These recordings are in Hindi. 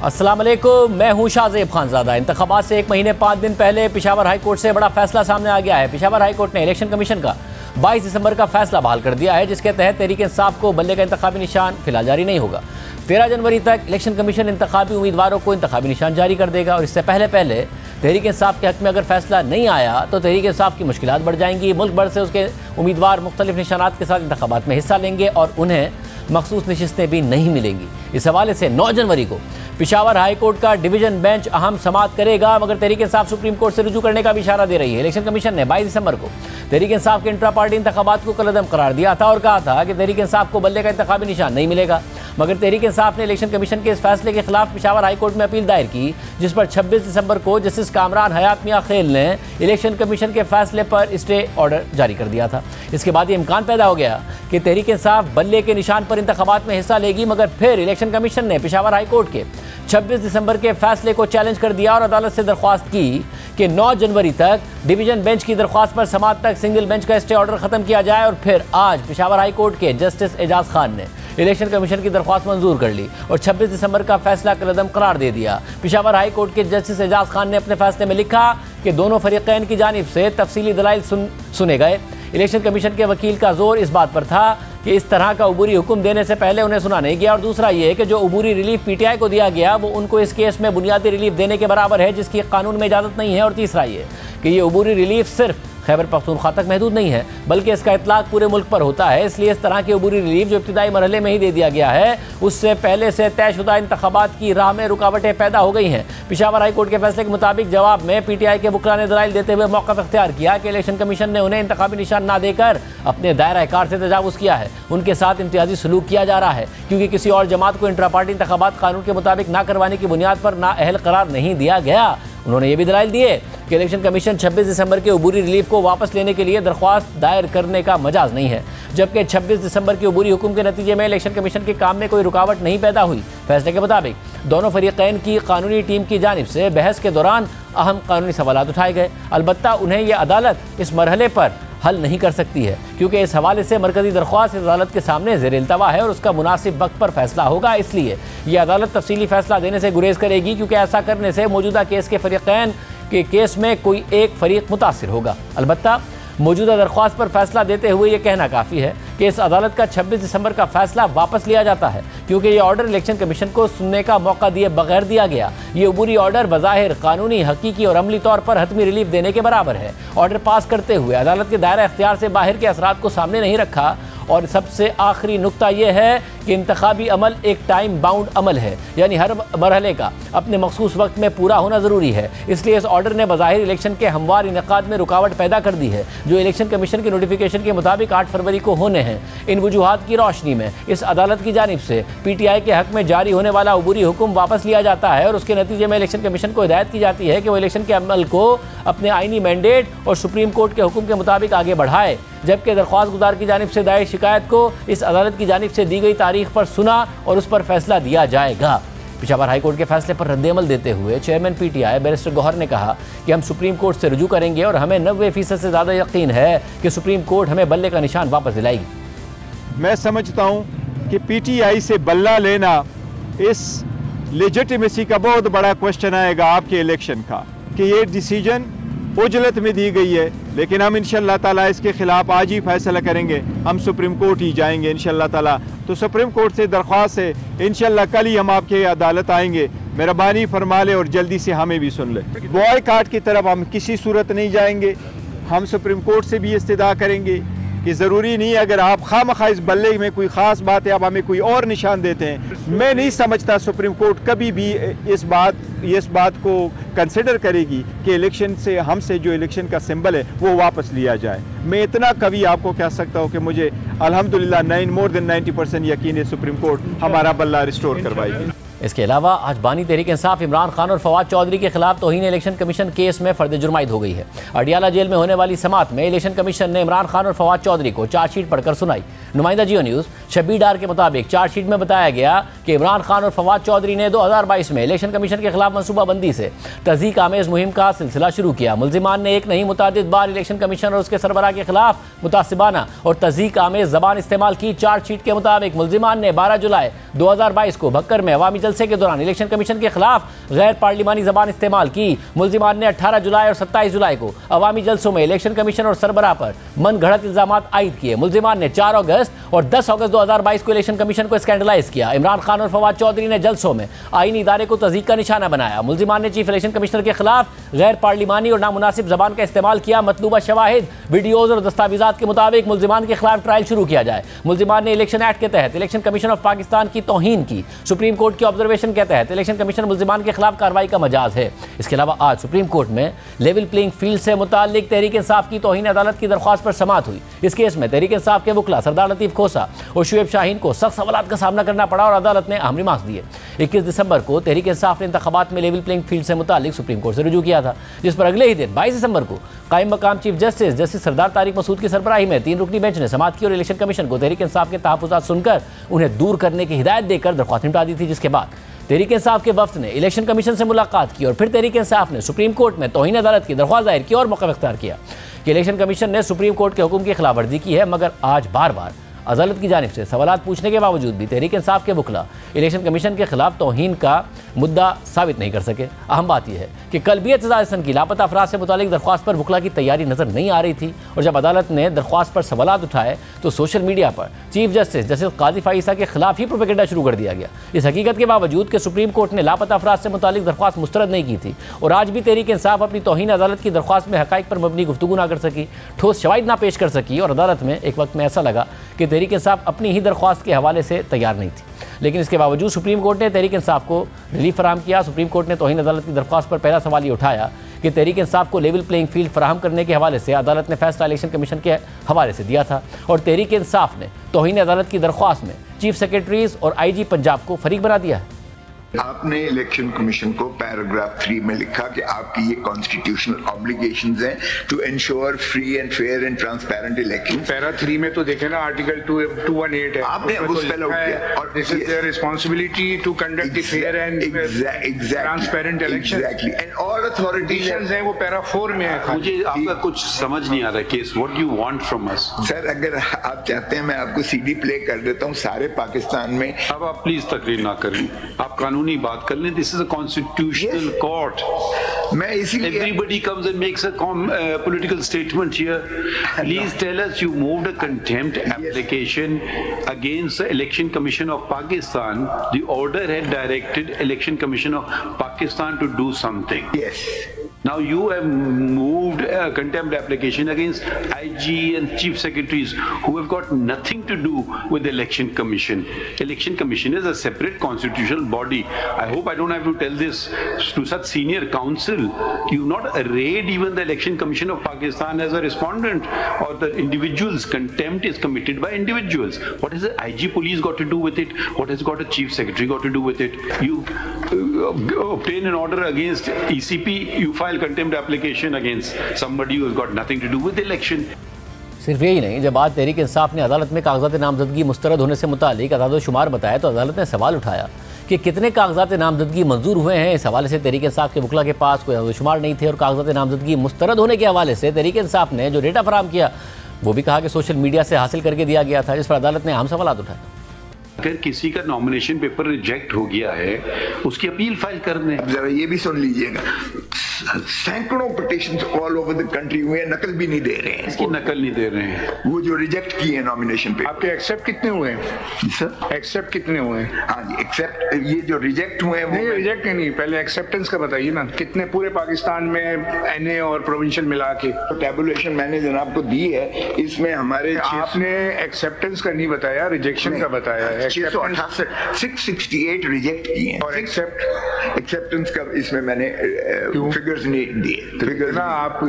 अस्सलाम वालेकुम, मैं हूं शाहज़ेब खानज़ादा। इंतखाबात से 1 महीने 5 दिन पहले पेशावर हाई कोर्ट से बड़ा फैसला सामने आ गया है। पेशावर हाई कोर्ट ने इलेक्शन कमीशन का 22 दिसंबर का फैसला बहाल कर दिया है, जिसके तहत तहरीक इंसाफ को बल्ले का इंतखाबी निशान फिलहाल जारी नहीं होगा। 13 जनवरी तक इलेक्शन कमीशन इंतखाबी उम्मीदवारों को इंतखाबी निशान जारी कर देगा और इससे पहले तहरीक इंसाफ के हक में अगर फैसला नहीं आया तो तहरीक इंसाफ की मुश्किलात बढ़ जाएंगी। मुल्क भर से उसके उम्मीदवार मुख्तलिफ निशानात के साथ इंतखाबात में हिस्सा लेंगे और उन्हें मखसूस नशिस्तें भी नहीं मिलेंगी। इस हवाले से 9 जनवरी को पेशावर हाई कोर्ट का डिवीजन बेंच अहम समाअत करेगा, मगर तहरीक इंसाफ सुप्रीम कोर्ट से रुजू करने का भी इशारा दे रही है। इलेक्शन कमीशन ने 22 दिसंबर को तहरीक इंसाफ के इंट्रा पार्टी इंतखाबात को कलअदम करार दिया था और कहा था कि तहरीक इंसाफ को बल्ले का इंतखाबी निशान नहीं मिलेगा, मगर तहरीक इंसाफ ने इलेक्शन कमीशन के इस फैसले के खिलाफ पेशावर हाई कोर्ट में अपील दायर की, जिस पर 26 दिसंबर को जस्टिस कामरान हयात मियां खेल ने इलेक्शन कमीशन के फैसले पर स्टे ऑर्डर जारी कर दिया था। इसके बाद ये इम्कान पैदा हो गया कि तहरीक इंसाफ बल्ले के निशान पर इंतखाबात में हिस्सा लेगी, मगर फिर इलेक्शन कमीशन ने पेशावर हाई कोर्ट के 26 दिसंबर के फैसले को चैलेंज कर दिया और अदालत से दरख्वास्त की कि 9 जनवरी तक डिवीजन बेंच की दरख्वास्त पर समाअत तक सिंगल बेंच का स्टे ऑर्डर खत्म किया जाए। और फिर आज पेशावर हाई कोर्ट के जस्टिस एजाज खान ने इलेक्शन कमीशन की दरख्वास्त मंजूर कर ली और 26 दिसंबर का फैसला कलअदम करार दे दिया। पेशावर हाई कोर्ट के जस्टिस एजाज खान ने अपने फैसले में लिखा कि दोनों फरीकैन की जानिब से तफसीली दलाइल सुने गए। इलेक्शन कमीशन के वकील का जोर इस बात पर था कि इस तरह का उबूरी हुक्म देने से पहले उन्हें सुना नहीं गया, और दूसरा ये कि जो उबूरी रिलीफ पीटीआई को दिया गया वो उनको इस केस में बुनियादी रिलीफ देने के बराबर है, जिसकी कानून में इजाज़त नहीं है। और तीसरा ये कि ये उबूरी रिलीफ सिर्फ खैबर पख्तूनख्वा तक महदूद नहीं है, बल्कि इसका इतलाक पूरे मुल्क पर होता है। इसलिए इस तरह की उबूरी रिलीफ जो इब्तिदाई मरहले में ही दे दिया गया है, उससे पहले से तयशुदा इंतखाबात की राह में रुकावटें पैदा हो गई हैं। पेशावर हाई कोर्ट के फैसले के मुताबिक जवाब में पीटीआई के वकला ने दलाइल देते हुए मौक़िफ़ इख्तियार किया कि इलेक्शन कमीशन ने उन्हें इंतखाबी निशान ना देकर अपने दायरा कार से तजावुज़ किया है, उनके साथ इम्तियाजी सलूक किया जा रहा है, क्योंकि किसी और जमात को इंट्रा पार्टी इंतखाबात कानून के मुताबिक ना करवाने की बुनियाद पर नाअहल करार नहीं दिया गया। उन्होंने ये भी दलाइल दिए कि इलेक्शन कमीशन 26 दिसंबर के उबूरी रिलीफ को वापस लेने के लिए दरख्वास्त दायर करने का मजाज नहीं है, जबकि 26 दिसंबर के उबूरी हुक्म के नतीजे में इलेक्शन कमीशन के काम में कोई रुकावट नहीं पैदा हुई। फैसले के मुताबिक दोनों फरीकैन की कानूनी टीम की जानिब से बहस के दौरान अहम कानूनी सवालात उठाए गए। अलबत्ता उन्हें यह अदालत इस मरहले पर हल नहीं कर सकती है, क्योंकि इस हवाले से मरकजी दरख्वास्त इस अदालत के सामने ज़ेर इल्तवा है और उसका मुनासिब वक्त पर फैसला होगा। इसलिए यह अदालत तफसीली फैसला देने से गुरेज करेगी, क्योंकि ऐसा करने से मौजूदा केस के फरीकैन के केस में कोई एक फरीक मुतासिर होगा। अलबत्ता मौजूदा दरख्वास्त पर फैसला देते हुए यह कहना काफ़ी है कि इस अदालत का 26 दिसंबर का फैसला वापस लिया जाता है, क्योंकि ये ऑर्डर इलेक्शन कमीशन को सुनने का मौका दिए बगैर दिया गया। ये उबूरी ऑर्डर बज़ाहिर कानूनी, हकीकी और अमली तौर पर हतमी रिलीफ देने के बराबर है। ऑर्डर पास करते हुए अदालत के दायरा इख्तियार से बाहर के असरात को सामने नहीं रखा। और सबसे आखिरी नुक्ता यह है कि इंतखाबी अमल एक टाइम बाउंड अमल है, यानी हर मरहले का अपने मखसूस वक्त में पूरा होना ज़रूरी है। इसलिए इस ऑर्डर ने बज़ाहिर इलेक्शन के हमवार इनेकाद में रुकावट पैदा कर दी है, जो इलेक्शन कमीशन के नोटिफिकेशन के मुताबिक 8 फरवरी को होने हैं। इन वजूहात की रोशनी में इस अदालत की जानिब से पीटीआई के हक में जारी होने वाला उबूरी हुक्म वापस लिया जाता है और उसके नतीजे में इलेक्शन कमीशन को हिदायत की जाती है कि वो इलेक्शन के अमल को अपने आइनी मैंडेट और सुप्रीम कोर्ट के हुक्म के मुताबिक आगे बढ़ाए, जबकि दरख्वास्त गुजार की जानिब से दायर शिकायत को इस अदालत की जानिब से दी गई तारीख पर सुना और उस पर फैसला दिया जाएगा। पेशावर हाई कोर्ट के फैसले पर रद्द-ए-अमल देते हुए चेयरमैन पीटीआई बैरिस्टर गौहर ने कहा कि हम सुप्रीम कोर्ट से रुजू करेंगे और हमें 90% से ज़्यादा यकीन है कि सुप्रीम कोर्ट हमें बल्ले का निशान वापस दिलाएगी। मैं समझता हूँ कि पीटीआई से बल्ला लेना इस लेजिटिमेसी का बहुत बड़ा क्वेश्चन आएगा आपके इलेक्शन का, कि ये डिसीजन उजलत में दी गई है, लेकिन हम इंशाअल्लाह ताला इसके खिलाफ आज ही फैसला करेंगे। हम सुप्रीम कोर्ट ही जाएंगे इंशाअल्लाह ताला। तो सुप्रीम कोर्ट से दरख्वास्त है, इंशाअल्लाह कल ही हम आपके अदालत आएंगे। मेहरबानी फरमा ले और जल्दी से हमें भी सुन ले। बॉयकॉट की तरफ हम किसी सूरत नहीं जाएंगे। हम सुप्रीम कोर्ट से भी इस्तदा करेंगे कि ज़रूरी नहीं अगर आप खामखा इस बल्ले में कोई ख़ास बात है, आप हमें कोई और निशान देते हैं। मैं नहीं समझता सुप्रीम कोर्ट कभी भी इस बात को कंसिडर करेगी कि इलेक्शन से हमसे जो इलेक्शन का सिंबल है वो वापस लिया जाए। मैं इतना कभी आपको कह सकता हूँ कि मुझे अल्हम्दुलिल्लाह मोर देन 90% यकीन है सुप्रीम कोर्ट हमारा बल्ला रिस्टोर करवाएगी। इसके अलावा आज बानी तहरीक इंसाफ इमरान खान और फवाद चौधरी के खिलाफ तौहीन इलेक्शन कमीशन केस में फर्द जुर्माइद हो गई है। अडियाला जेल में होने वाली समाअत में इलेक्शन कमीशन ने इमरान खान और फवाद चौधरी को चार्जशीट पढ़कर सुनाई। नुमाइंदा जियो न्यूज़ शब्बीर डार के मुताबिक चार्जशीट में बताया गया कि इमरान खान और फवाद चौधरी ने 2022 में इलेक्शन कमीशन के खिलाफ मनसूबाबंदी से तज़ीक आमेज़ मुहिम का सिलसिला शुरू किया। मुल्जिमान ने एक नहीं मुतादिद बार इलेक्शन कमीशन और उसके सरबराह के खिलाफ मुतासिबाना और तज़ीक आमेज़ ज़बान इस्तेमाल की। चार्जशीट के मुताबिक मुल्जिमान ने 12 जुलाई 2022 को भक्कर में अवामी जलसे के दौरान इलेक्शन कमीशन के खिलाफ गैर पार्लिमानी जबान इस्तेमाल की। मुल्जिमान ने 18 जुलाई और 27 जुलाई को अवामी जलसों में इलेक्शन कमीशन और सरबराह पर मन घड़त इल्जाम आयद किए। मुल्जिमान ने 4 अगस्त और 10 अगस्त 2022 को इलेक्शन कमीशन को स्कैंडलाइज किया। इमरान खान और फवाद चौधरी ने जलसों में आईनी इदारे को तज़ीक का निशाना बनाया। मुल्जिमान ने चीफ इलेक्शन कमिश्नर के खिलाफ गैर पार्लिमानी और नामुनासिब जबान का इस्तेमाल किया। मतलूबा शवाहिद, वीडियोज और दस्तावेजात के मुताबिक मुल्जिमान के खिलाफ ट्रायल शुरू किया जाए। मुल्जिमान ने इलेक्शन एक्ट के तहत इलेक्शन कमीशन ऑफ पाकिस्तान की तौहीन की। सुप्रीम कोर्ट के ऑब्जर्वेशन के तहत इलेक्शन कमीशन मुल्जिमान के खिलाफ कार्रवाई का मजाज है। इसके अलावा आज सुप्रीम कोर्ट में लेवल प्लेइंग फील्ड से मुताल्लिक तहरीक इंसाफ की तौहीन अदालत की दरख्वास्त पर समाअत हुई। इस केस में तहरीक इंसाफ के वकला सरदार लतीफ खोसा और शुएब शाहीन को सख्त सवालात का सामना करना पड़ा और अदालत ने अहम रिमार्क्स दिए। 21 दिसंबर को तहरीक इंसाफ ने इंतखाबात में लेवल प्लेइंग फील्ड से मुताल्लिक सुप्रीम कोर्ट से रुजू किया था, जिस पर अगले ही दिन 22 दिसंबर को कायम मकाम चीफ जस्टिस सरदार तारिक मसूद की सरबराही में 3 रुकनी बेंच ने समाअत की और इलेक्शन कमीशन को तहरीक इंसाफ के तहफ़्फ़ुज़ात सुनकर उन्हें दूर करने की हिदायत देकर दरख्वास्त निपटा दी थी। जिसके बाद तहरीक इंसाफ के वफ्द ने इलेक्शन कमीशन से मुलाकात की और फिर तहरीक इंसाफ ने सुप्रीम कोर्ट में तौहीन अदालत की दरख्वास्त दायर की और मौक़िफ़ इख्तियार किया कि इलेक्शन कमीशन ने सुप्रीम कोर्ट के हुक्म की खिलाफवर्जी की है। मगर आज बार बार अदालत की जानिब से सवालात पूछने के बावजूद भी तहरीक इंसाफ के वकला इलेक्शन कमीशन के खिलाफ तौहीन का मुद्दा साबित नहीं कर सके। अहम बात यह है कि कलबियत हसन की लापता अफराद से मुतालिक दरख्वास्त पर वकला की तैयारी नजर नहीं आ रही थी और जब अदालत ने दरख्वास्त पर सवालात उठाए तो सोशल मीडिया पर चीफ जस्टिस काजी फाइसा के खिलाफ ही प्रोपेगेंडा शुरू कर दिया गया। इस हकीकत के बावजूद कि सुप्रीम कोर्ट ने लापता अफराद से मुतालिक दरख्वास्त मुस्तरद नहीं की थी और आज भी तहरीक इंसाफ अपनी तौहीन अदालत की दरख्वास्त में हक़ाइक़ पर मबनी गुफ्तगू ना कर सकी, ठोस शवाहिद ना पेश कर सकी और अदालत में एक वक्त में ऐसा लगा कि तहरीक इंसाफ अपनी ही दरख्वास्त के हवाले से तैयार नहीं थी। लेकिन इसके बावजूद सुप्रीम कोर्ट ने तहरीक इंसाफ को रिलीफ फराहम किया। सुप्रीम कोर्ट ने तौहीन अदालत की दरख्वास्त पर पहला सवाल ये उठाया कि तहरीक इंसाफ को लेवल प्लेइंग फील्ड फराहम करने के हवाले से अदालत ने फैसला इलेक्शन कमीशन के हवाले से दिया था और तहरीक इंसाफ ने तौहीन अदालत की दरख्वास्त में चीफ सेक्रेटरीज और IG पंजाब को फरीक बना दिया है। आपने इलेक्शन कमीशन को पैराग्राफ 3 में लिखा कि आपकी ये कॉन्स्टिट्यूशनल ऑब्लिगेशंस हैं to ensure free and fair and transparent election. Para 3 में तो देखे ना आर्टिकल 218 है, आपने उस पे लॉक किया और this is their responsibility to conduct the fair and transparent election exactly and all authorities हैं वो पैरा 4 में है। मुझे आपका कुछ समझ नहीं आ रहा case, what you want from us? Sir अगर आप चाहते हैं मैं आपको CD प्ले कर देता हूँ सारे पाकिस्तान में। अब आप प्लीज तकरीर ना करें, आप कानूनी बात कर लें। This is a constitutional court. मैं इसीलिए everybody comes and makes a political statement here. Please tell us you moved a contempt application against the Election Commission of Pakistan. The order had directed Election Commission of Pakistan to do something. Yes. Now you have moved a contempt application against IG and chief secretaries who have got nothing to do with the Election Commission. Election Commission is a separate constitutional body. I hope I don't have to tell this to such senior counsel. You've not arrayed even the Election Commission of Pakistan as a respondent or the individuals. Contempt is committed by individuals. What has the IG police got to do with it? What has got a chief secretary got to do with it? You obtain an order against ECP, you file contempt application against somebody who has got nothing to do with the election. सिर्फ यही नहीं, जब आज तहरीक इंसाफ ने अदालत में कागजात नामजदगी मुस्तरद होने से मुतालिक अदाद शुमार बताया तो अदालत ने सवाल उठाया कि कितने कागजात नामजदगी मंजूर हुए हैं। इस हवाले से तहरीक इंसाफ के वकला के पास कोई अदाद शुमार नहीं थे और कागजात नामजदगी मुस्तरद होने के हवाले से तहरीक इंसाफ ने जो डेटा फराहम किया वो भी कहा कि सोशल मीडिया से हासिल करके दिया गया था, जिस पर अदालत ने अहम सवाल उठाए। अगर किसी का नॉमिनेशन पेपर रिजेक्ट हो गया है उसकी अपील फाइल कर दें। अब जरा ये भी सुन लीजिएगा, सैकड़ों petitions all over the country हुए हैं, नकल भी नहीं दे रहे हैं। इसकी नकल नहीं दे रहे हैं वो जो रिजेक्ट किए हैं नॉमिनेशन पे। आपके एक्सेप्ट कितने हुए हैं सर? एक्सेप्ट कितने हुए हैं? हाँ जी, एक्सेप्ट ये जो रिजेक्ट हुए हैं वो नहीं, रिजेक्ट नहीं, पहले एक्सेप्टेंस का बताइए ना, कितने पूरे पाकिस्तान में NA और प्रोविंशियल मिला के? तो टेबुलेशन मैंने जनाब को दी है, इसमें हमारे आपने एक्सेप्टेंस का नहीं बताया, रिजेक्शन का बताया है। 668 रिजेक्ट किए हैं और एक्सेप्टेंस का इसमें मैंने फिगर्स नहीं दिए। फिगर ना आप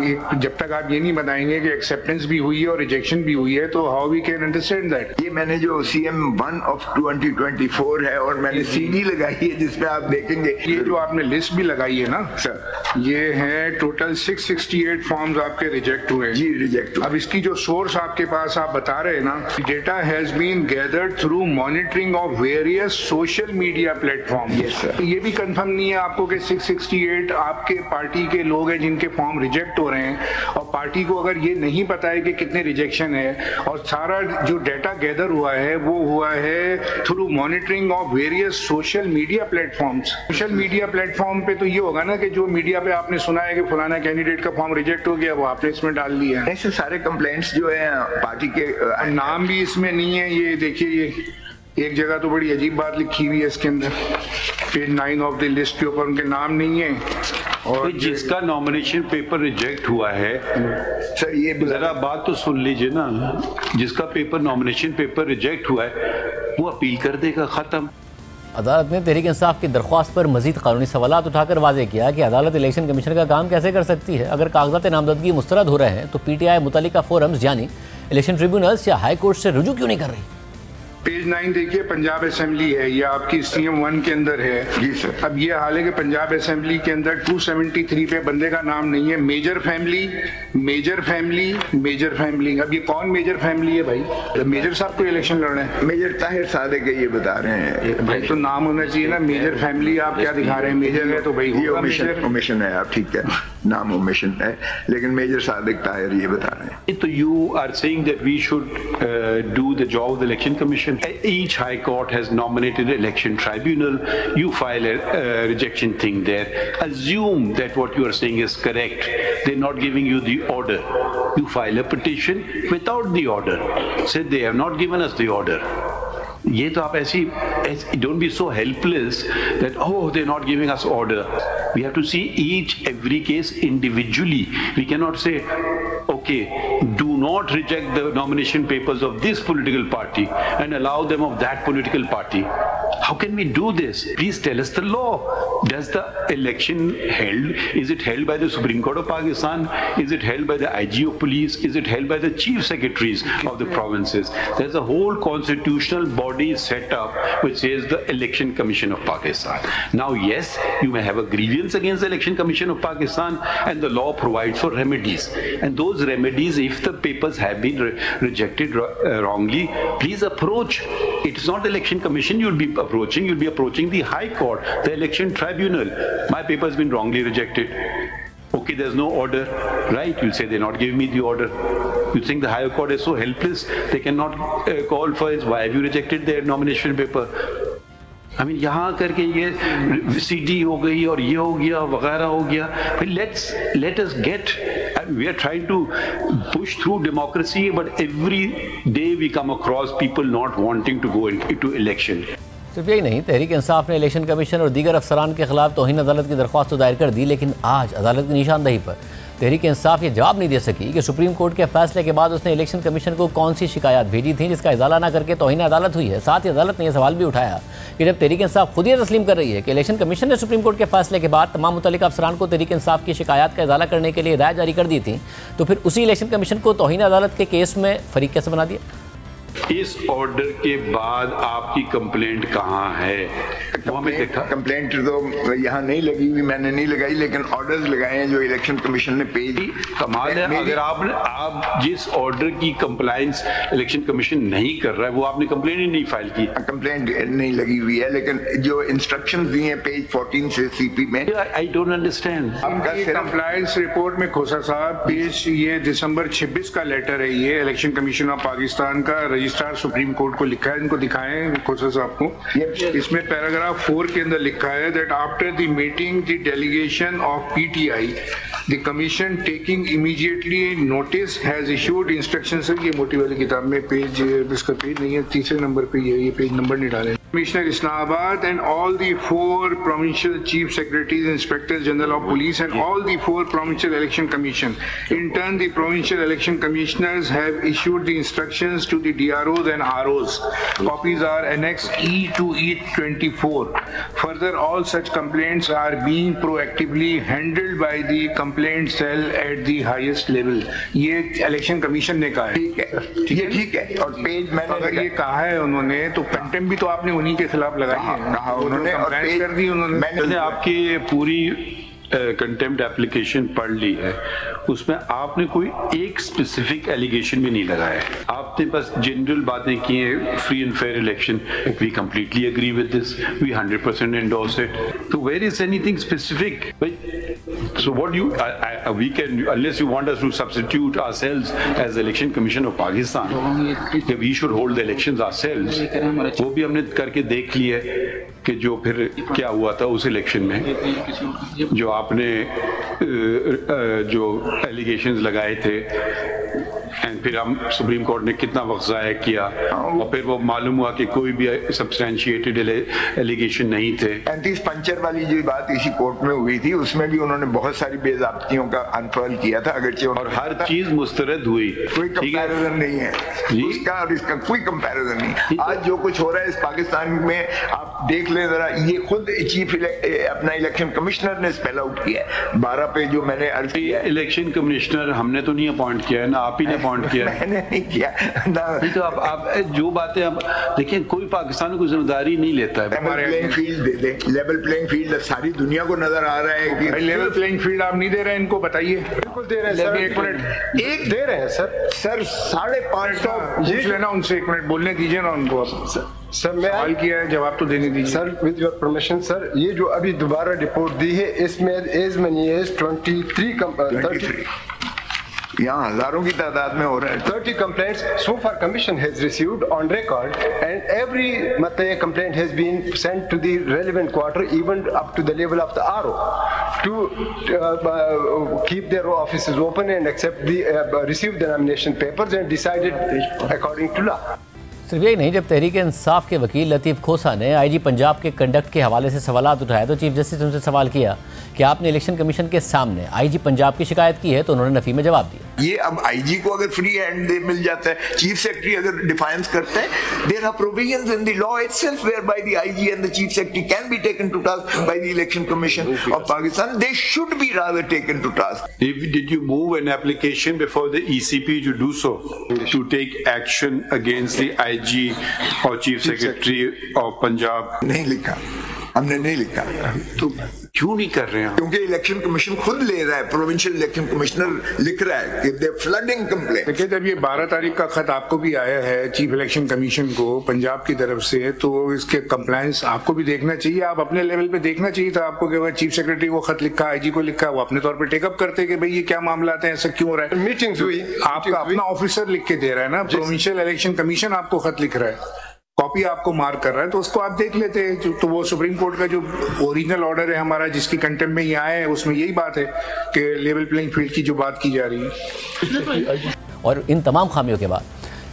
जब तक आप ये नहीं बताएंगे कि एक्सेप्टेंस भी हुई है और रिजेक्शन भी हुई है तो how we can understand that? ये मैंने जो CM1 ऑफ 2024 है और मैंने CD लगाई है जिसमें आप देखेंगे। ये जो आपने लिस्ट भी लगाई है ना सर, ये है टोटल 668 फॉर्म्स आपके रिजेक्ट हुए हैं। जी रिजेक्ट। अब इसकी जो सोर्स आपके पास आप बता रहे हैं ना, data has been gathered through monitoring of various social media platform. Yes, sir. ये भी कंफर्म नहीं है आपको कि 668 आपके पार्टी के लोग हैं जिनके फॉर्म रिजेक्ट हो रहे हैं, और पार्टी को अगर ये नहीं पता है कि कितने रिजेक्शन है, और सारा जो डाटा गैदर हुआ है वो हुआ है through monitoring of various social media platforms. Social media platform पे तो ये होगा ना कि जो मीडिया पे आपने सुना है कि फलाना कैंडिडेट का फॉर्म रिजेक्ट हो गया, वो आपने इसमें डाल दिया है। ऐसे सारे कंप्लेंट्स जो है पार्टी के नाम भी इसमें नहीं है। ये देखिए, ये एक जगह तो बड़ी अजीब बात लिखी हुई है इसके अंदर, पेज 9 ऑफ द लिस्ट के ऊपर उनके नाम नहीं है। और जिसका नॉमिनेशन पेपर रिजेक्ट हुआ है, सर ये जरा बात तो सुन लीजिए ना, जिसका पेपर नॉमिनेशन पेपर रिजेक्ट हुआ है वो अपील कर देगा, खत्म। अदालत ने तहरीक इंसाफ की दरख्वास्त पर मजीद कानूनी सवालात उठाकर वाज़ेह किया कि अदालत इलेक्शन कमीशन का काम कैसे कर सकती है। अगर कागजात नामजदगी मुस्तरद हो रहे हैं तो PTI मुतल्लिका फोरम्स यानी इलेक्शन ट्रिब्यूनल्स या हाई कोर्ट से रुजू क्यों नहीं कर रही? पेज 9 देखिए, पंजाब असेंबली है, ये आपकी CM 1 के अंदर है। जी सर। अब ये हाल है कि पंजाब असेंबली के अंदर 273 पे बंदे का नाम नहीं है। Major family, major family, major family. अब ये कौन मेजर फैमिली है भाई? मेजर साहब को इलेक्शन लड़ रहे हैं। मेजर ताहिर सादिक ये बता रहे हैं भाई, तो नाम होना चाहिए ना। मेजर फैमिली आप क्या दिखा रहे हैं? मेजर है तो भाई ये ओमिशन है, आप ठीक है, नाम ओमिशन है, लेकिन मेजर सादिक ताहिर ये बता रहे हैं। तो you are saying that we should do the job of the election commission. Each high court has nominated an election tribunal. You file a rejection thing there. Assume that what you are saying is correct. They're not giving you the order. You file a petition without the order. Say they have not given us the order. ये तो आप ऐसी don't be so helpless that oh they're not giving us order. We have to see every case individually. We cannot say okay, do not reject the nomination papers of this political party and allow them of that political party. How can we do this? Please tell us the law. Does the election is it held by the Supreme Court of Pakistan? Is it held by the IG of police? Is it held by the chief secretaries of the provinces? There's a whole constitutional body set up which says the Election Commission of Pakistan. Now yes, you may have a grievance against the Election Commission of Pakistan and the law provides for remedies. And those remedies, if the papers have been rejected wrongly, please approach. It's not the Election Commission you'll be approaching, you'll be approaching the High Court, the Election Tribunal. My paper has been wrongly rejected. Okay, there's no order, right? You'll say they're not giving me the order. You think the Higher Court is so helpless, they cannot call for it? Why have you rejected their nomination paper? I mean, यहाँ करके ये CD हो गई और ये हो गया वगैरह हो गया। Let us get. We are trying to push through democracy, but every day we come across people not wanting to go into election. सिर्फ यही नहीं, तहरीक इंसाफ ने इलेक्शन कमीशन और दीगर अफसरान के खिलाफ तौहीन अदालत की दरख्वास्त तो दायर कर दी, लेकिन आज अदालत की निशानदही पर तहरीक इंसाफ ये जवाब नहीं दे सकी कि सुप्रीम कोर्ट के फैसले के बाद उसने इलेक्शन कमीशन को कौन सी शिकायत भेजी थी जिसका इजाला ना करके तौहीन अदालत हुई है। साथ ही अदालत ने यह सवाल भी उठाया कि जब तहरीक इंसाफ खुद ये तस्लीम कर रही है कि इलेक्शन कमीशन ने सुप्रीम कोर्ट के फैसले के बाद तमाम मुतल्लिका अफसरान को तहरीक इंसाफ की शिकायत का इजाला करने के लिए हिदायत जारी कर दी थी, तो फिर उसी इलेक्शन कमीशन को तौहीन अदालत के केस में फरीक कैसे बना दिया? इस ऑर्डर के बाद आपकी कंप्लेंट कहाँ है? कंप्लेंट तो यहाँ नहीं लगी हुई, मैंने नहीं लगाई, लेकिन ऑर्डर्स लगाए हैं जो इलेक्शन कमीशन ने पेश की। कमाल है, अगर आप जिस ऑर्डर की कंप्लायंस इलेक्शन कमीशन नहीं कर रहा है वो आपने कंप्लेंट ही नहीं फाइल की। कंप्लेंट नहीं लगी हुई है, लेकिन जो इंस्ट्रक्शंस दिए हैं पेज 14 से CP में, I don't understand. Compliance report में खोसा साहब पेज ये दिसंबर 26 का लेटर है, ये इलेक्शन कमीशन ऑफ पाकिस्तान का रजिस्ट्रार सुप्रीम कोर्ट को लिखा है। इनको दिखाएं खोसा साहब को। इसमें पैराग्राफ 4 के अंदर लिखा है that after the meeting the delegation of PTI the commission taking immediately notice has issued instruction. Sir ये मोटी वाली किताब में पेज, इसका पेज नहीं है, तीसरे नंबर पे ये पेज नंबर नहीं डाले। Commissioner Islamabad and all the 4 provincial chief secretaries, inspectors general of police and all the 4 provincial election commission. In turn, the provincial election commissioners have issued the instructions to the DROs and ROs. Copies are annexed E to E24. Further, all such complaints are being proactively handled by the complaint cell at the highest level. ये election commission ने कहा है। ठीक है। और पेज मैंने अगर ये कहा है उन्होंने, तो कंटेम्प्ट भी तो आपने उन्हीं के खिलाफ लगाई है। उन्होंने और पेज कर दी उन्होंने। मैंने आपकी पूरी कंटेम्प्ट एप्लीकेशन पढ़ ली है, उसमें आपने कोई एक स्पेसिफिक एलिगेशन भी नहीं लगाया है। आपने बस जनरल बातें की हैं, free and fair election, we completely agree with this, we 100% endorse it. तो where is anything specific? So what you we can, unless you want us to substitute ourselves as the Election Commission of Pakistan, we should hold the elections ourselves, वो भी हमने करके देख लिया कि जो फिर क्या हुआ था उस इलेक्शन में, जो आपने जो एलिगेशंस लगाए थे, एंड फिर हम सुप्रीम कोर्ट ने कितना वक्त ज़ाया किया, और फिर वो मालूम हुआ कि कोई भी सब्सटैंशिएटेड एलिगेशन नहीं थे। 35 पंचर वाली जो बात इसी कोर्ट में हुई थी, उसमें भी उन्होंने बहुत सारी बेज़ाब्तियों का अनफॉल किया था, अगरचे और हर चीज मुस्तरद हुई, कोई कंपैरिजन नहीं है उसका और इसका, कोई कंपैरिजन नहीं। आज जो कुछ हो रहा है इस पाकिस्तान में, आप देख ले जरा, ये खुद चीफ अपना इलेक्शन कमिश्नर ने स्पेल आउट किया है 12 पे, जो मैंने अर्ज किया। इलेक्शन कमिश्नर हमने तो नहीं अपॉइंट किया है ना, आप ही ने अपॉइंट किया। मैंने नहीं किया ना। तो आप जो बातें आप देखिए, कोई पाकिस्तान को जिम्मेदारी नहीं लेता है। लेवल प्लेइंग फील्ड दे दे, लेवल प्लेइंग फील्ड सारी दुनिया को नजर आ रहा है कि लेवल प्लेइंग फील्ड आप नहीं दे रहे हैं इनको, बताइए। बिल्कुल दे रहे हैं सर, एक मिनट, एक दे रहे हैं सर 550 पूछ लेना उनसे, एक मिनट बोलने दीजिए ना उनको। सर मैं सवाल किया है, जवाब तो देने दीजिए। Sir with your permission sir, ये जो अभी दोबारा रिपोर्ट दी है, इसमें एज मनी एज 23 यहाँ हजारों की तादाद में हो रहा है। 30 complaints so far commission has received on record, and every complaint has been sent to the relevant quarter, even up to the level of the RO, to keep their offices open and accept the receive the nomination papers and decide it according to law. सिर्फ यही नहीं, जब तहरीक इंसाफ के वकील लतीफ़ खोसा ने आईजी पंजाब के कंडक्ट के हवाले से सवालात उठाए तो चीफ जस्टिस ने उनसे सवाल किया कि आपने इलेक्शन कमीशन के सामने आईजी पंजाब की शिकायत की है, तो उन्होंने नफी में जवाब दिया। ये अब आईजी को अगर फ्री हैंड मिल जाता है, चीफ सेक्रेटरी अगर डिफाइंस करता है, there are provisions in the law itself whereby the IG and the chief secretary can be taken to task by the election commission of Pakistan. They should be rather taken to task. Did you move an application before the ECP to do so, to take action against the IG और चीफ सेक्रेटरी ऑफ पंजाब? नहीं लिखा, हमने नहीं लिखा। तो क्यों नहीं कर रहे हैं? क्योंकि इलेक्शन कमीशन खुद ले रहा है, प्रोविंशियल इलेक्शन कमिश्नर लिख रहा है कि दे फ्लडिंग कंप्लेंट। देखिए, जब ये 12 तारीख का खत आपको भी आया है चीफ इलेक्शन कमीशन को पंजाब की तरफ से, तो इसके कंप्लायंस आपको भी देखना चाहिए, आप अपने लेवल पे देखना चाहिए था आपको कि चीफ सेक्रेटरी को खत लिखा, आईजी को लिखा, वो अपने तौर पर टेकअप करते कि भाई ये क्या मामला है, ऐसा क्यों हो रहा है। मीटिंग्स हुई, आपका अपना ऑफिसर लिख के दे रहा है ना, प्रोविंशियल इलेक्शन कमीशन आपको खत लिख रहा है, कॉपी आपको मार्क कर रहा है, तो उसको आप देख लेते हैं। तो वो सुप्रीम कोर्ट का जो ओरिजिनल ऑर्डर है हमारा, जिसकी कंटेम्प्ट में ये आया है, उसमें यही बात है कि लेवल प्लेइंग फील्ड की जो बात की जा रही है। और इन तमाम खामियों के बाद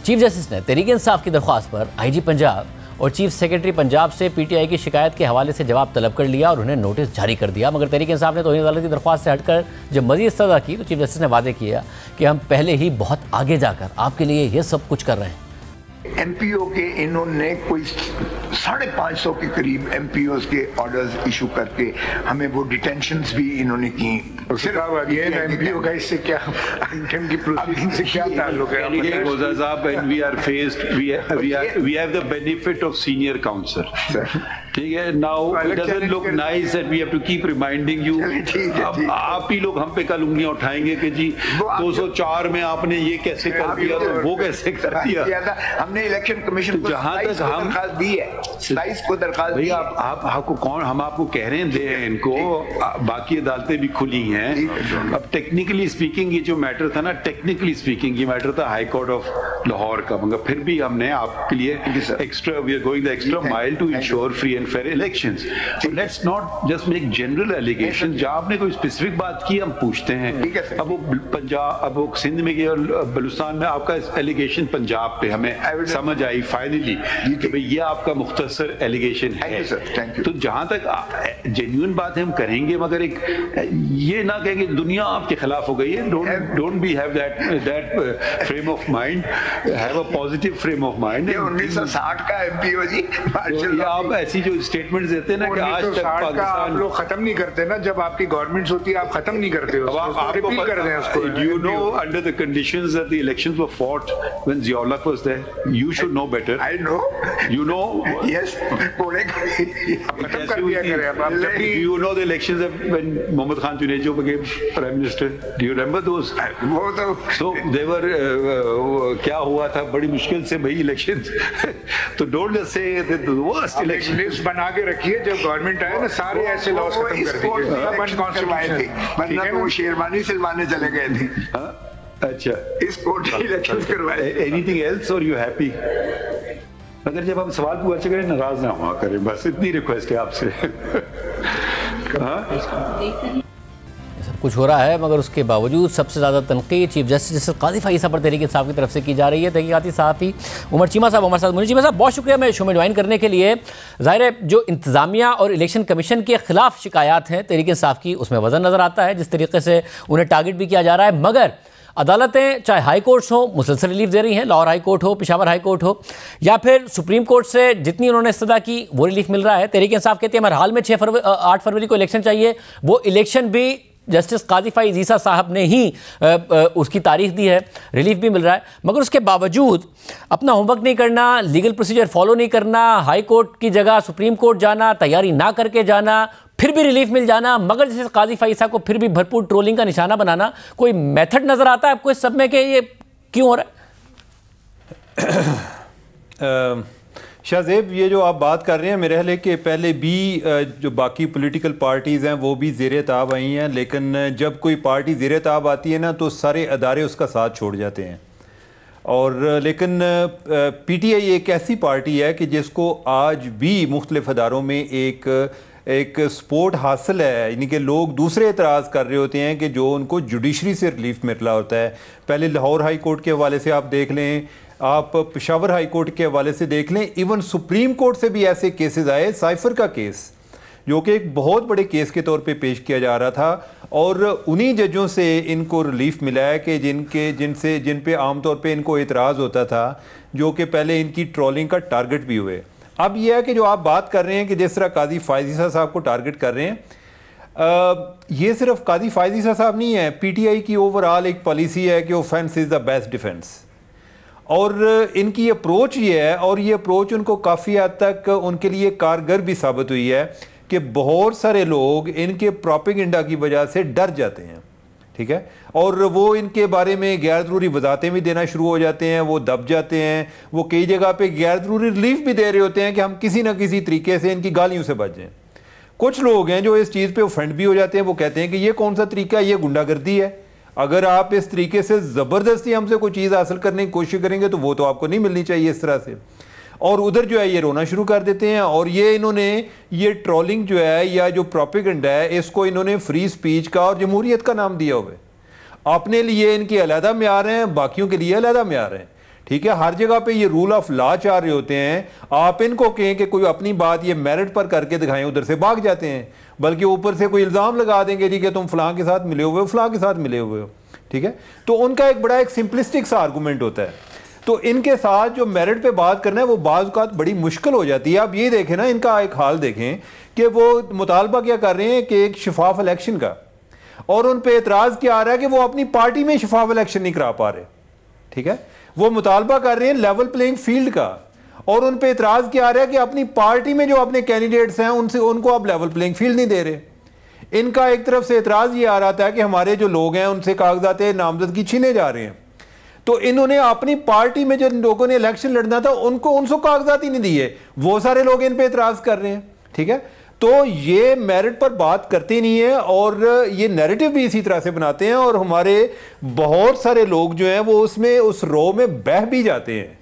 चीफ जस्टिस ने तहरीक इंसाफ की दरख्वास्त पर आईजी पंजाब और चीफ सेक्रेटरी पंजाब से पीटीआई की शिकायत के हवाले से जवाब तलब कर लिया और उन्हें नोटिस जारी कर दिया। मगर तहरीक इंसाफ ने तौहीन अदालत की दरख्वास्त से हटकर जब मजीद सज़ा की तो चीफ जस्टिस ने वादे किया कि हम पहले ही बहुत आगे जाकर आपके लिए ये सब कुछ कर रहे हैं। एमपीओ के इन्होंने कोई 550 के करीब एमपीओ के ऑर्डर्स इशू करके हमें वो डिटेंशंस भी इन्होंने की। ये एमपीओ का इससे क्या कंटेम्प्ट की प्रोसीडिंग से क्या ताल्लुक है? We are faced, we have the benefit of senior counsel. ठीक है, now it doesn't look nice that we have to keep reminding you. अब आप ही लोग हम पे कल उंगलियां उठाएंगे कि जी 204 में आपने ये कैसे कर दिया, तो वो कैसे कर दिया। हमने इलेक्शन कमीशन को जहां तक हम दरखास्त दी है, 27 को दरखास्त दी। आप आपको कौन, हम आपको कह रहे हैं दे इनको, बाकी अदालतें भी खुली हैं। अब टेक्निकली स्पीकिंग ये जो मैटर था ना, टेक्निकली स्पीकिंग ये मैटर था हाई कोर्ट ऑफ लाहौर का, मगर फिर भी हमने आपके लिए extra, we are going the extra mile to ensure free and fair elections. Let's not just make general allegation. जब आपने कोई स्पेसिफिक बात की हम पूछते हैं। अब वो पंजाब, अब वो सिंध में गया और बलूचिस्तान में, आपका एलिगेशन पंजाब पे हमें समझ आई फाइनली कि भाई ये आपका मुख्तसर एलिगेशन है। तो जहां तक जेन्युइन बात हम करेंगे, मगर एक ये ना कहेंगे दुनिया आपके खिलाफ हो गई है। Don't be have that frame of mind. Have a positive frame of mind. 1960 का एमपी हो जी। ये आप ऐसी जो स्टेटमेंट्स देते हैं ना कि आज तक पाकिस्तान, आप लोग खत्म नहीं करते ना, जब आपकी गवर्नमेंट होती है आप खत्म नहीं करते हो, आप रिपीट कर दें उसको। You know under the conditions that the elections were fought when Zia-ul-Haq was there, you should know better. I know. You know. Yes. खत्म कर दिया करें आप। Do you know the elections when Mohammad Khan Junejo became Prime Minister? Do you remember those? वो तो so they were क्या हुआ था, बड़ी मुश्किल से भाई इलेक्शन। तो don't just say the worst election। List बना के रखिए, जब गवर्नमेंट आए ना सारे ऐसे लॉस खत्म कर दीजिए, वरना तो वो शेरवानी सिलवाने चले गए थे। अच्छा, इस कोर्ट के इलेक्शन करवाए। एनीथिंग एल्स और यू हैप्पी? अगर जब हम सवाल पूछे करें नाराज ना हुआ करें, बस इतनी रिक्वेस्ट है आपसे। सब कुछ हो रहा है मगर उसके बावजूद सबसे ज़्यादा तनकीद चीफ जस्टिस काजी फाइज़ साहब पर तहरीक इंसाफ की तरफ से की जा रही है। तहकीकाती सहाफ़ी उमर चीमा साहब हमारे साथ। चीमा साहब बहुत शुक्रिया मैं शो में ज्वाइन करने के लिए। ज़ाहिर है जो इंतज़ामिया और इलेक्शन कमीशन के ख़िलाफ़ शिकायत हैं तहरीक इंसाफ की, उसमें वज़न नज़र आता है जिस तरीके से उन्हें टारगेट भी किया जा रहा है। मगर अदालतें चाहे हाई कोर्ट्स हो मुसलसल रिलीफ दे रही हैं, लाहौर हाई कोर्ट हो, पेशावर हाई कोर्ट हो, या फिर सुप्रीम कोर्ट से जितनी उन्होंने इस्तदा की वो रिलीफ मिल रहा है। तहरीक इंसाफ कहती है हमारे हाल में 8 फरवरी को इलेक्शन चाहिए, वो इलेक्शन भी जस्टिस काजी फाइज़ ईसा साहब ने ही उसकी तारीख दी है, रिलीफ भी मिल रहा है। मगर उसके बावजूद अपना होमवर्क नहीं करना, लीगल प्रोसीजर फॉलो नहीं करना, हाई कोर्ट की जगह सुप्रीम कोर्ट जाना, तैयारी ना करके जाना, फिर भी रिलीफ मिल जाना, मगर जैसे काजी फाइज़ को फिर भी भरपूर ट्रोलिंग का निशाना बनाना, कोई मेथड नज़र आता है आपको इस सब में कि ये क्यों हो रहा है? शाहजेब, ये जो आप बात कर रहे हैं मेरे ख्याल है कि पहले भी जो बाकी पॉलिटिकल पार्टीज़ हैं वो भी ज़ेरे ताब आई हैं, लेकिन जब कोई पार्टी ज़ेरे ताब आती है ना तो सारे अदारे उसका साथ छोड़ जाते हैं। और लेकिन पीटीआई एक ऐसी पार्टी है कि जिसको आज भी मुख्तलिफ अदारों में एक सपोर्ट हासिल है, यानी कि लोग दूसरे एतराज़ कर रहे होते हैं कि जो उनको जुडिशरी से रिलीफ मिल रहा होता है। पहले लाहौर हाई कोर्ट के हवाले से आप देख लें, आप पेशावर हाई कोर्ट के हवाले से देख लें, इवन सुप्रीम कोर्ट से भी ऐसे केसेस आए। साइफर का केस जो कि एक बहुत बड़े केस के तौर पे पेश किया जा रहा था, और उन्हीं जजों से इनको रिलीफ मिला है कि जिन पे आमतौर पे इनको एतराज़ होता था, जो कि पहले इनकी ट्रोलिंग का टारगेट भी हुए। अब यह है कि जो आप बात कर रहे हैं कि जिस तरह काजी फाइज़ साहब को टारगेट कर रहे हैं, ये सिर्फ काजी फाइज़ साहब नहीं है, पीटीआई की ओवरऑल एक पॉलिसी है कि offence is the best defence. और इनकी अप्रोच ये है, और ये अप्रोच उनको काफ़ी हद तक उनके लिए कारगर भी साबित हुई है कि बहुत सारे लोग इनके प्रोपेगेंडा की वजह से डर जाते हैं, ठीक है, और वो इनके बारे में गैर ज़रूरी वजाहतें भी देना शुरू हो जाते हैं, वो दब जाते हैं, वो कई जगह पे गैर ज़रूरी रिलीफ भी दे रहे होते हैं कि हम किसी ना किसी तरीके से इनकी गालियों से बच जाएं। कुछ लोग हैं जो इस चीज़ पे ऑफेंड भी हो जाते हैं, वो कहते हैं कि ये कौन सा तरीका है, ये गुंडागर्दी है। अगर आप इस तरीके से ज़बरदस्ती हमसे कोई चीज़ हासिल करने की कोशिश करेंगे तो वो तो आपको नहीं मिलनी चाहिए इस तरह से। और उधर जो है ये रोना शुरू कर देते हैं, और ये इन्होंने ये ट्रोलिंग जो है या जो प्रोपेगेंडा है इसको इन्होंने फ्री स्पीच का और जमहूरियत का नाम दिया हुआ है। अपने लिए इनके अलहदा म्यार हैं, बाकियों के लिए अलहदा म्यार हैं, ठीक है। हर जगह पे ये रूल ऑफ लॉ चाह रहे होते हैं। आप इनको कहें कि कोई अपनी बात ये मेरिट पर करके दिखाएं, उधर से भाग जाते हैं, बल्कि ऊपर से कोई इल्ज़ाम लगा देंगे जी कि तुम फलां के साथ मिले हुए हो, फलां के साथ मिले हुए हो, ठीक है। तो उनका एक बड़ा एक सिंपलिस्टिक सा आर्गूमेंट होता है। तो इनके साथ जो मेरिट पे बात करना है वो बाज़ औक़ात बड़ी मुश्किल हो जाती है। आप ये देखें ना, इनका एक हाल देखें कि वो मुतालबा क्या कर रहे हैं कि एक शफाफ इलेक्शन का, और उन पे एतराज़ क्या आ रहा है कि वो अपनी पार्टी में शफाफ इलेक्शन नहीं करा पा रहे, ठीक है। वो मुतालबा कर रहे हैं लेवल प्लेइंग फील्ड का, और उन पे एतराज़ क्या आ रहा है कि अपनी पार्टी में जो अपने कैंडिडेट्स हैं उनको आप लेवल प्लेइंग फील्ड नहीं दे रहे। इनका एक तरफ से एतराज़ ये आ रहा था कि हमारे जो लोग हैं उनसे कागजात नामजदगी छीने जा रहे हैं, तो इन्होंने अपनी पार्टी में जो लोगों ने इलेक्शन लड़ना था उनको कागजात ही नहीं दिए, वो सारे लोग इन पे एतराज़ कर रहे हैं, ठीक है। तो ये मेरिट पर बात करते नहीं है, और ये नैरेटिव भी इसी तरह से बनाते हैं, और हमारे बहुत सारे लोग जो हैं वो उसमें उस रो में बह भी जाते हैं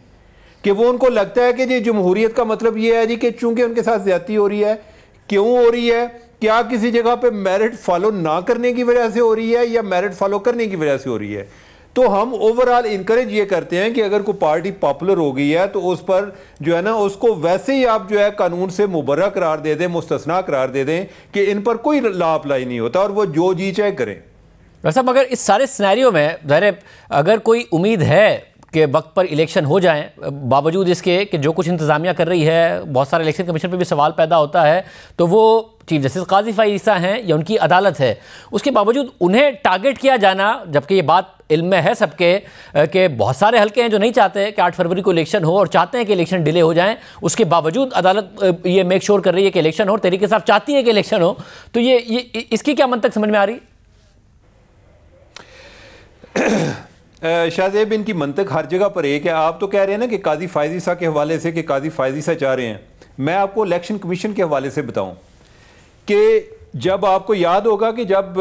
कि वो उनको लगता है कि जी जमहूरियत का मतलब ये है जी कि चूंकि उनके साथ ज्यादती हो रही है, क्यों हो रही है, क्या किसी जगह पे मेरिट फॉलो ना करने की वजह से हो रही है या मेरिट फॉलो करने की वजह से हो रही है। तो हम ओवरऑल इनकरेज ये करते हैं कि अगर कोई पार्टी पॉपुलर हो गई है तो उस पर जो है ना उसको वैसे ही आप जो है कानून से मुबर्रा करार दे दें, मुस्तस्ना करार दे दें कि इन पर कोई लॉ अप्लाई नहीं होता और वो जो जी चाहे करें। वैसा मगर इस सारे सिनेरियो में ज़ाहिर अगर कोई उम्मीद है के वक्त पर इलेक्शन हो जाएं, बावजूद इसके कि जो कुछ इंतज़ामिया कर रही है, बहुत सारे इलेक्शन कमीशन पे भी सवाल पैदा होता है, तो वो चीफ जस्टिस काजी फाइसा हैं या उनकी अदालत है, उसके बावजूद उन्हें टारगेट किया जाना, जबकि ये बात इल्म में है सबके कि बहुत सारे हल्के हैं जो नहीं चाहते कि 8 फरवरी को इलेक्शन हो और चाहते हैं कि इलेक्शन डिले हो जाएं, उसके बावजूद अदालत ये मेक श्योर कर रही है कि इलेक्शन हो और तरीके से चाहती है कि इलेक्शन हो, तो ये इसकी क्या मंतक समझ में आ रही? शाहजेब, इनकी मंतक हर जगह पर एक है। आप तो कह रहे हैं ना कि काजी फायजीसा के हवाले से कि काजी फायजीसा चाह रहे हैं, मैं आपको इलेक्शन कमीशन के हवाले से बताऊं कि जब आपको याद होगा कि जब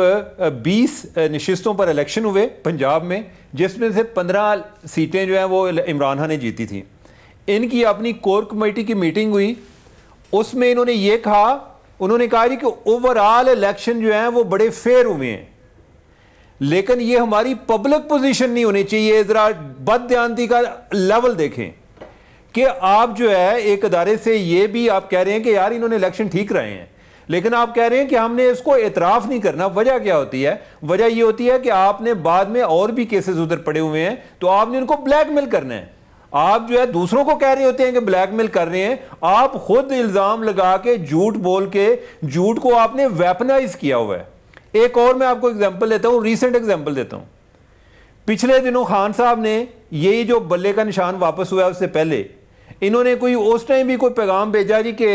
20 नशिस्तों पर इलेक्शन हुए पंजाब में, जिसमें से 15 सीटें जो हैं वो इमरान खान ने जीती थी, इनकी अपनी कोर कमेटी की मीटिंग हुई, उसमें इन्होंने ये कहा, उन्होंने कहा कि ओवरऑल इलेक्शन जो हैं वो बड़े फेयर हुए हैं, लेकिन ये हमारी पब्लिक पोजीशन नहीं होनी चाहिए। जरा बददियानती का लेवल देखें कि आप जो है एक अदारे से ये भी आप कह रहे हैं कि यार इन्होंने इलेक्शन ठीक रहे हैं, लेकिन आप कह रहे हैं कि हमने इसको एतराफ़ नहीं करना। वजह क्या होती है? वजह ये होती है कि आपने बाद में और भी केसेस उधर पड़े हुए हैं, तो आपने उनको ब्लैकमेल करना है। आप जो है दूसरों को कह रहे होते हैं कि ब्लैकमेल कर रहे हैं, आप खुद इल्ज़ाम लगा के झूठ बोल के झूठ को आपने वेपनाइज किया हुआ है। एक और मैं आपको एग्जांपल देता हूं, रीसेंट एग्जांपल देता हूं। पिछले दिनों खान साहब ने यही जो बल्ले का निशान वापस हुआ उससे पहले इन्होंने कोई उस टाइम भी कोई पैगाम भेजा जी कि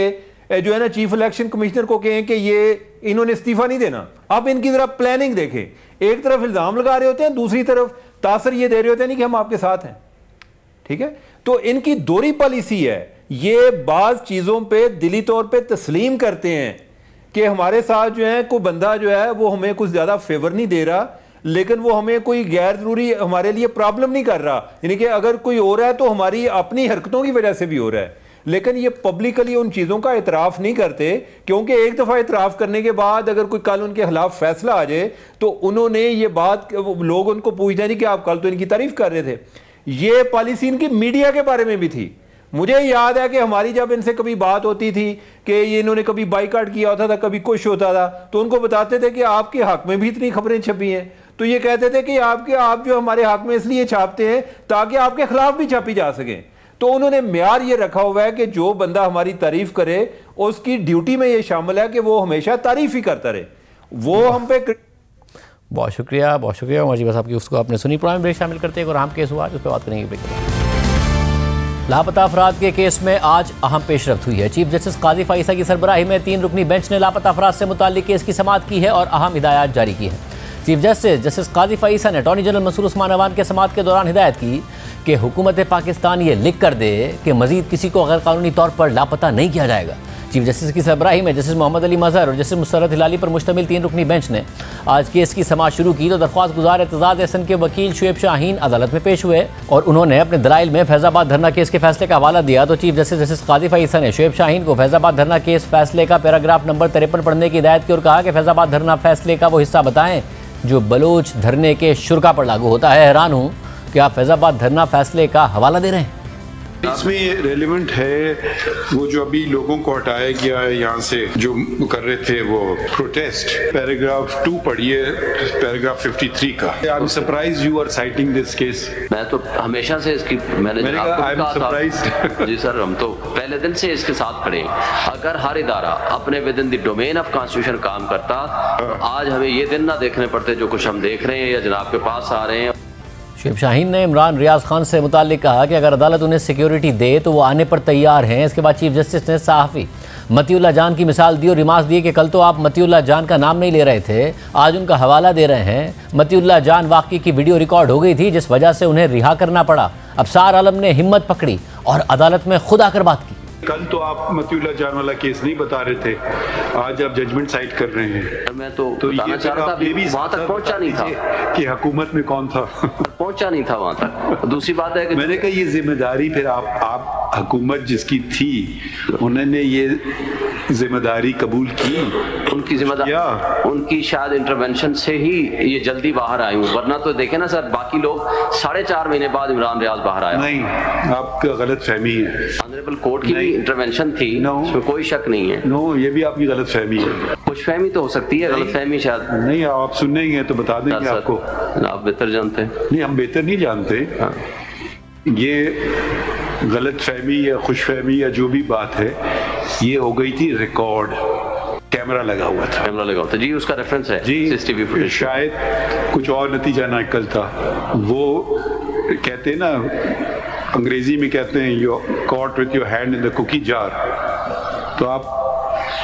जो है ना चीफ इलेक्शन कमिश्नर को कहें कि ये इन्होंने इस्तीफा नहीं देना। अब इनकी जरा प्लानिंग देखें, एक तरफ इल्जाम लगा रहे होते हैं, दूसरी तरफ तासर ये दे रहे होते हैं कि हम आपके साथ हैं। ठीक है, तो इनकी दोहरी पॉलिसी है। ये बाज चीजों पे दिली तौर पे तस्लीम करते हैं कि हमारे साथ जो है कोई बंदा जो है वो हमें कुछ ज्यादा फेवर नहीं दे रहा, लेकिन वो हमें कोई गैर जरूरी हमारे लिए प्रॉब्लम नहीं कर रहा, यानी कि अगर कोई हो रहा है तो हमारी अपनी हरकतों की वजह से भी हो रहा है। लेकिन ये पब्लिकली उन चीजों का इतराफ नहीं करते, क्योंकि एक दफा इतराफ करने के बाद अगर कोई कल उनके खिलाफ फैसला आ जाए तो उन्होंने ये बात, लोग उनको पूछते हैं कि आप कल तो इनकी तारीफ कर रहे थे। ये पॉलिसी इनकी मीडिया के बारे में भी थी। मुझे याद है कि हमारी जब इनसे कभी बात होती थी कि ये इन्होंने कभी बाइकाट किया होता था, कभी कुछ होता था, तो उनको बताते थे कि आपके हक में भी इतनी खबरें छपी हैं, तो ये कहते थे कि आप जो हमारे हक में इसलिए छापते हैं ताकि आपके खिलाफ भी छापी जा सके। तो उन्होंने म्यार ये रखा हुआ है कि जो बंदा हमारी तारीफ करे उसकी ड्यूटी में ये शामिल है कि वो हमेशा तारीफ ही करता रहे। वो हम पे बहुत शुक्रिया उमर जी, बस आपकी उसको आपने सुनी। प्रोग्राम ब्रेक शामिल करते हैं और अहम केस हुआ उस पर बात करेंगे। लापता अफराद के केस में आज अहम पेशरफ्त हुई है। चीफ जस्टिस काजी फाइसा की सरबराही में 3 रुकनी बेंच ने लापता अफराद से मुताल्लिक केस की समाअत की है और अहम हिदायत जारी की है। चीफ जस्टिस काजी फाइसा ने अटॉर्नी जनरल मंसूर उस्मान अवान के समाअत के दौरान हिदायत की कि हुकूमत पाकिस्तान ये लिख कर दे कि मजीद किसी को गैर कानूनी तौर पर लापता नहीं किया जाएगा। चीफ जस्टिस की सरबराही में जस्टिस मोहम्मद अली मजहर और जस्टिस मुसर्रत हिलाली पर मुश्तमिल 3 रुकनी बेंच ने आज केस की समाअत शुरू की, तो दरख्वास्त गुजार एतजाज एहसन के वकील शुएब शाहीन अदालत में पेश हुए और उन्होंने अपने दलाइल में फैजाबाद धरना केस के फैसले का हवाला दिया। तो चीफ जस्टिस काजी फाइसा ने शुएब शाहीन को फैजाबाद धरना केस फैसले का पैराग्राफ नंबर 53 पढ़ने की हिदायत की और कहा कि फैजाबाद धरना फैसले का वो हिस्सा बताएं जो बलोच धरने के शुरा पर लागू होता है। हैरान हूँ कि आप फैजाबाद धरना फैसले का हवाला दे रहे हैं। इसमें रेलिवेंट है वो जो अभी लोगों को हटाया गया है यहाँ से, जो कर रहे थे वो प्रोटेस्ट, पैराग्राफ 2 पढ़िए, पैराग्राफ 53 का। I am surprised you are citing this case. मैं तो हमेशा से इसकी मैंने आई एम सरप्राइज्ड जी सर, हम तो पहले दिन से इसके साथ खड़े। अगर हर इदारा अपने with in the domain of constitution काम करता तो आज हमें ये दिन ना देखने पड़ते जो कुछ हम देख रहे हैं या जनाब के पास आ रहे हैं। शुएब शाहीन ने इमरान रियाज खान से मुताल्लिक कहा कि अगर अदालत उन्हें सिक्योरिटी दे तो वो आने पर तैयार हैं। इसके बाद चीफ जस्टिस ने सहाफ़ी मतीउल्लाह जान की मिसाल दी और रिमार्क्स दिए कि कल तो आप मतीउल्लाह जान का नाम नहीं ले रहे थे, आज उनका हवाला दे रहे हैं। मतीउल्लाह जान वाक़ई की वीडियो रिकॉर्ड हो गई थी जिस वजह से उन्हें रिहा करना पड़ा। अफसार आलम ने हिम्मत पकड़ी और अदालत में खुद आकर बात की। कल तो आप मतीउल्लाह जान वाला केस नहीं बता रहे थे, आज आप जजमेंट साइट कर रहे हैं। मैं तो बताना चाह रहा था, अभी वहां तक पहुंचा नहीं था कि हुकूमत में कौन था, पहुंचा नहीं था वहां तक। दूसरी बात है कि मैंने कहा ये जिम्मेदारी फिर आप हुकूमत जिसकी थी उन्होंने ये जिम्मेदारी कबूल की, उनकी जिम्मेदारी, उनकी शायद इंटरवेंशन से ही ये जल्दी बाहर आए हूँ, वरना तो देखे ना सर बाकी लोग 4.5 महीने बाद इमरान रियाज बाहर आया। नहीं, आपका गलत फहमी है। ऑनरेबल कोर्ट की भी इंटरवेंशन थी, इसमें कोई शक नहीं है। नो, ये भी आपकी गलत फहमी है। कुछ फहमी तो हो सकती है, गलत फहमी शायद नहीं। आप सुनने ही हैं तो बता देंगे आपको, आप बेहतर जानते हैं। नहीं, हम बेहतर नहीं जानते। ये गलत फहमी या खुश फहमी या जो भी बात है, ये हो गई थी रिकॉर्ड, कैमरा लगा हुआ था। कैमरा लगा हुआ था जी, उसका रेफरेंस है जी, सीसीटीवी फुटेज। शायद कुछ और नतीजा ना निकलता। वो कहते हैं ना, अंग्रेजी में कहते हैं you caught with your hand in the cookie jar, तो आप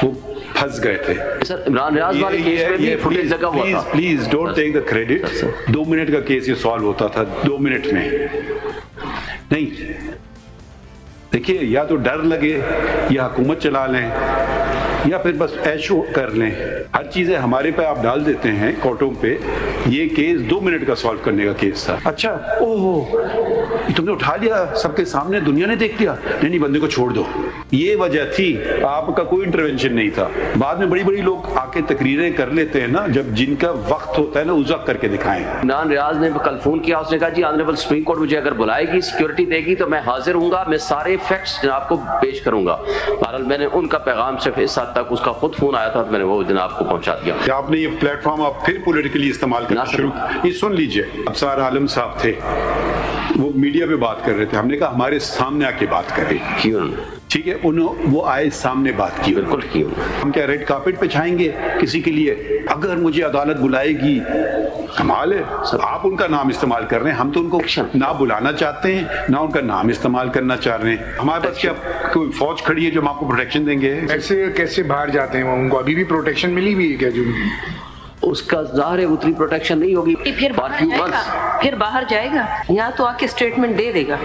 वो फंस गए थे। सर इमरान रियाज वाले केस में भी फुटेज लगा हुआ था। Please don't take the credit. 2 minute का केस ये सॉल्व होता था 2 मिनट में। नहीं, देखिए, या तो डर लगे या हुकूमत चला लें या फिर बस ऐशो कर लें। हर चीजें हमारे पे आप डाल देते हैं कोर्टों पे। ये केस 2 मिनट का सॉल्व करने का केस था। अच्छा, ओहो, तुमने उठा लिया सबके सामने, दुनिया ने देख लिया, नहीं बंदे को छोड़ दो, ये वजह थी। आपका कोई इंटरवेंशन नहीं था। बाद में बड़ी बड़ी लोग आके तकरीरें कर लेते हैं ना, जब जिनका वक्त होता है ना, उजाक करके दिखाएं। इमरान रियाज ने कल फोन किया, उसने कहा जी ऑनरेबल सुप्रीम कोर्ट मुझे अगर बुलाएगी, सिक्योरिटी देगी तो मैं हाजिर हूंगा, मैं सारे फैक्ट्स जनाब को पेश करूंगा। बहरहाल मैंने उनका पैगाम सिर्फ इस हद तक, उसका खुद फोन आया था तो मैंने वो जनाब को पहुंचा दिया। आपने ये प्लेटफॉर्म आप फिर पॉलिटिकली इस्तेमाल करना शुरू, ये सुन लीजिए। अफसर आलम साहब थे, वो मीडिया पे बात कर रहे थे, हमने कहा हमारे सामने आके बात करें। क्यों? ठीक है, वो आए, सामने बात की, बिल्कुल की। हम क्या रेड कार्पेट पे छाएंगे किसी के लिए? अगर मुझे अदालत बुलाएगी, कमाल है, आप उनका नाम इस्तेमाल कर रहे हैं, हम तो उनको ना बुलाना चाहते हैं ना उनका नाम इस्तेमाल करना चाह रहे हैं। हमारे पास क्या कोई फौज खड़ी है जो हम आपको प्रोटेक्शन देंगे? ऐसे कैसे बाहर जाते हैं? उनको अभी भी प्रोटेक्शन मिली हुई है क्या? जो उसका ज़ाहिर है उतनी प्रोटेक्शन नहीं होगी। फिर बाहर जाएगा, यहाँ तो आके स्टेटमेंट दे देगा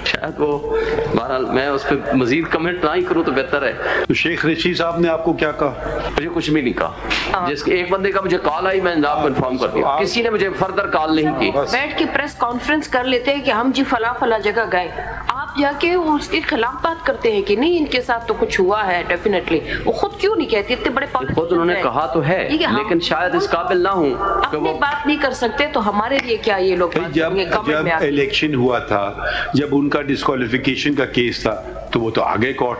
शायद वो। बहरहाल मैं उस पर मजीद कमेंट ना ही करूँ तो बेहतर है। तो शेख रशीद साहब ने आपको क्या कहा? मुझे कुछ भी नहीं कहा। जिसके एक बंदे का मुझे कॉल आई, मैंने आपको इन्फॉर्म कर दिया, किसी ने मुझे फर्दर कॉल नहीं की। बैठ के प्रेस कॉन्फ्रेंस कर लेते हैं कि हम जी फला जगह गए, आप जाके उसके खिलाफ बात करते हैं कि नहीं इनके साथ तो कुछ हुआ है। डेफिनेटली वो खुद क्यों नहीं कहती? इतने बड़े खुद उन्होंने कहा तो है, लेकिन शायद इस काबिल ना हूँ कि वो बात नहीं कर सकते, तो हमारे लिए क्या ये लोग? जब इलेक्शन हुआ था, जब उनका डिस्क्वालिफिकेशन का केस था, तो वो तो आ गए कोर्ट।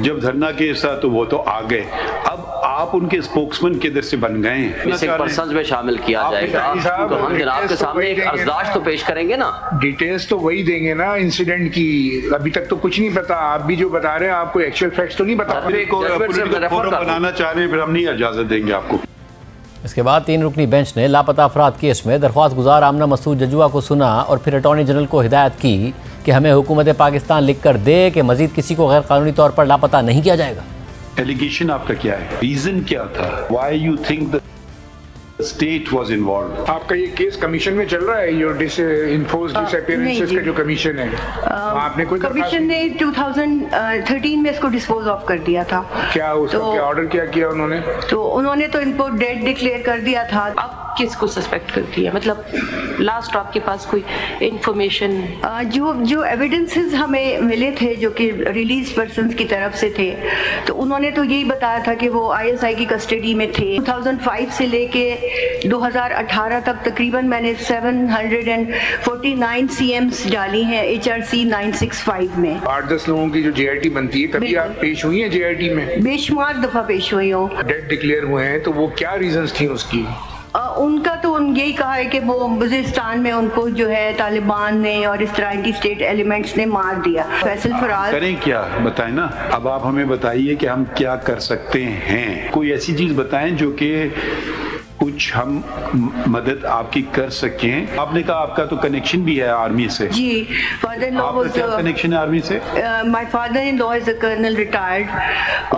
जब धरना केस था तो वो तो आ गए। अब आप उनके स्पोक्समैन किधर से बन गए? पर्सन्स में शामिल किया जाएगा तो हम जनाब के सामने एक अर्जदाश्त तो पेश करेंगे ना। डिटेल्स तो वही देंगे ना इंसिडेंट की। अभी तक तो कुछ नहीं पता। आप भी जो बता रहे हैं, आपको एक्चुअल फैक्ट्स तो नहीं पता। बनाना चाह रहे हैं, फिर हम नहीं इजाजत देंगे आपको। इसके बाद 3 रुकनी बेंच ने लापता अफराद केस में दरख्वास्त गुजार आमना मसूद जजुआ को सुना और फिर अटॉर्नी जनरल को हिदायत की कि हमें हुकूमत पाकिस्तान लिख कर दे कि मजीद किसी को गैर कानूनी तौर पर लापता नहीं किया जाएगा। एलिगेशन आपका क्या है? रीजन क्या था? Why you think the state was involved? आपका ये केस कमिशन में चल रहा है, ये इन्फोर्स्ड डिसअपीयरेंसेस का जो कमिशन है, आपने कोई कमीशन ने 2013 में इसको डिस्पोज ऑफ कर दिया था। क्या उसका क्या ऑर्डर क्या किया उन्होंने? तो उन्होंने तो इनको डेड डिक्लेयर कर दिया था। अब किसको सस्पेक्ट करती है? मतलब लास्ट आपके पास कोई इंफॉर्मेशन? जो एविडेंसेस हमें मिले थे, जो कि रिलीज पर्सन्स की तरफ से थे, तो उन्होंने तो यही बताया था कि वो ISI की कस्टडी में थे। 2005 से लेके 2018 तक तकरीबन मैंने 749 CMs डाली हैं HRC 965 में। 8-10 लोगों की जो JIT बनती है, कभी आप पेश हुई हैं JIT में? बेशुमार दफा पेश हुई हूँ। डेड डिक्लेयर हुए हैं, तो वो क्या रीजंस थी उसकी? उनका तो यही कहा है कि वो वज़ीरिस्तान में उनको जो है तालिबान ने और इस तरह की स्टेट एलिमेंट्स ने मार दिया। फैसल फराज करें क्या? बताएं ना। अब आप हमें बताइए कि हम क्या कर सकते हैं। कोई ऐसी चीज बताएं जो कि कुछ हम मदद आपकी कर सकें। आपने कहा आपका तो कनेक्शन भी है आर्मी से। जी, father in law was connection है आर्मी से? My father in law is a colonel retired.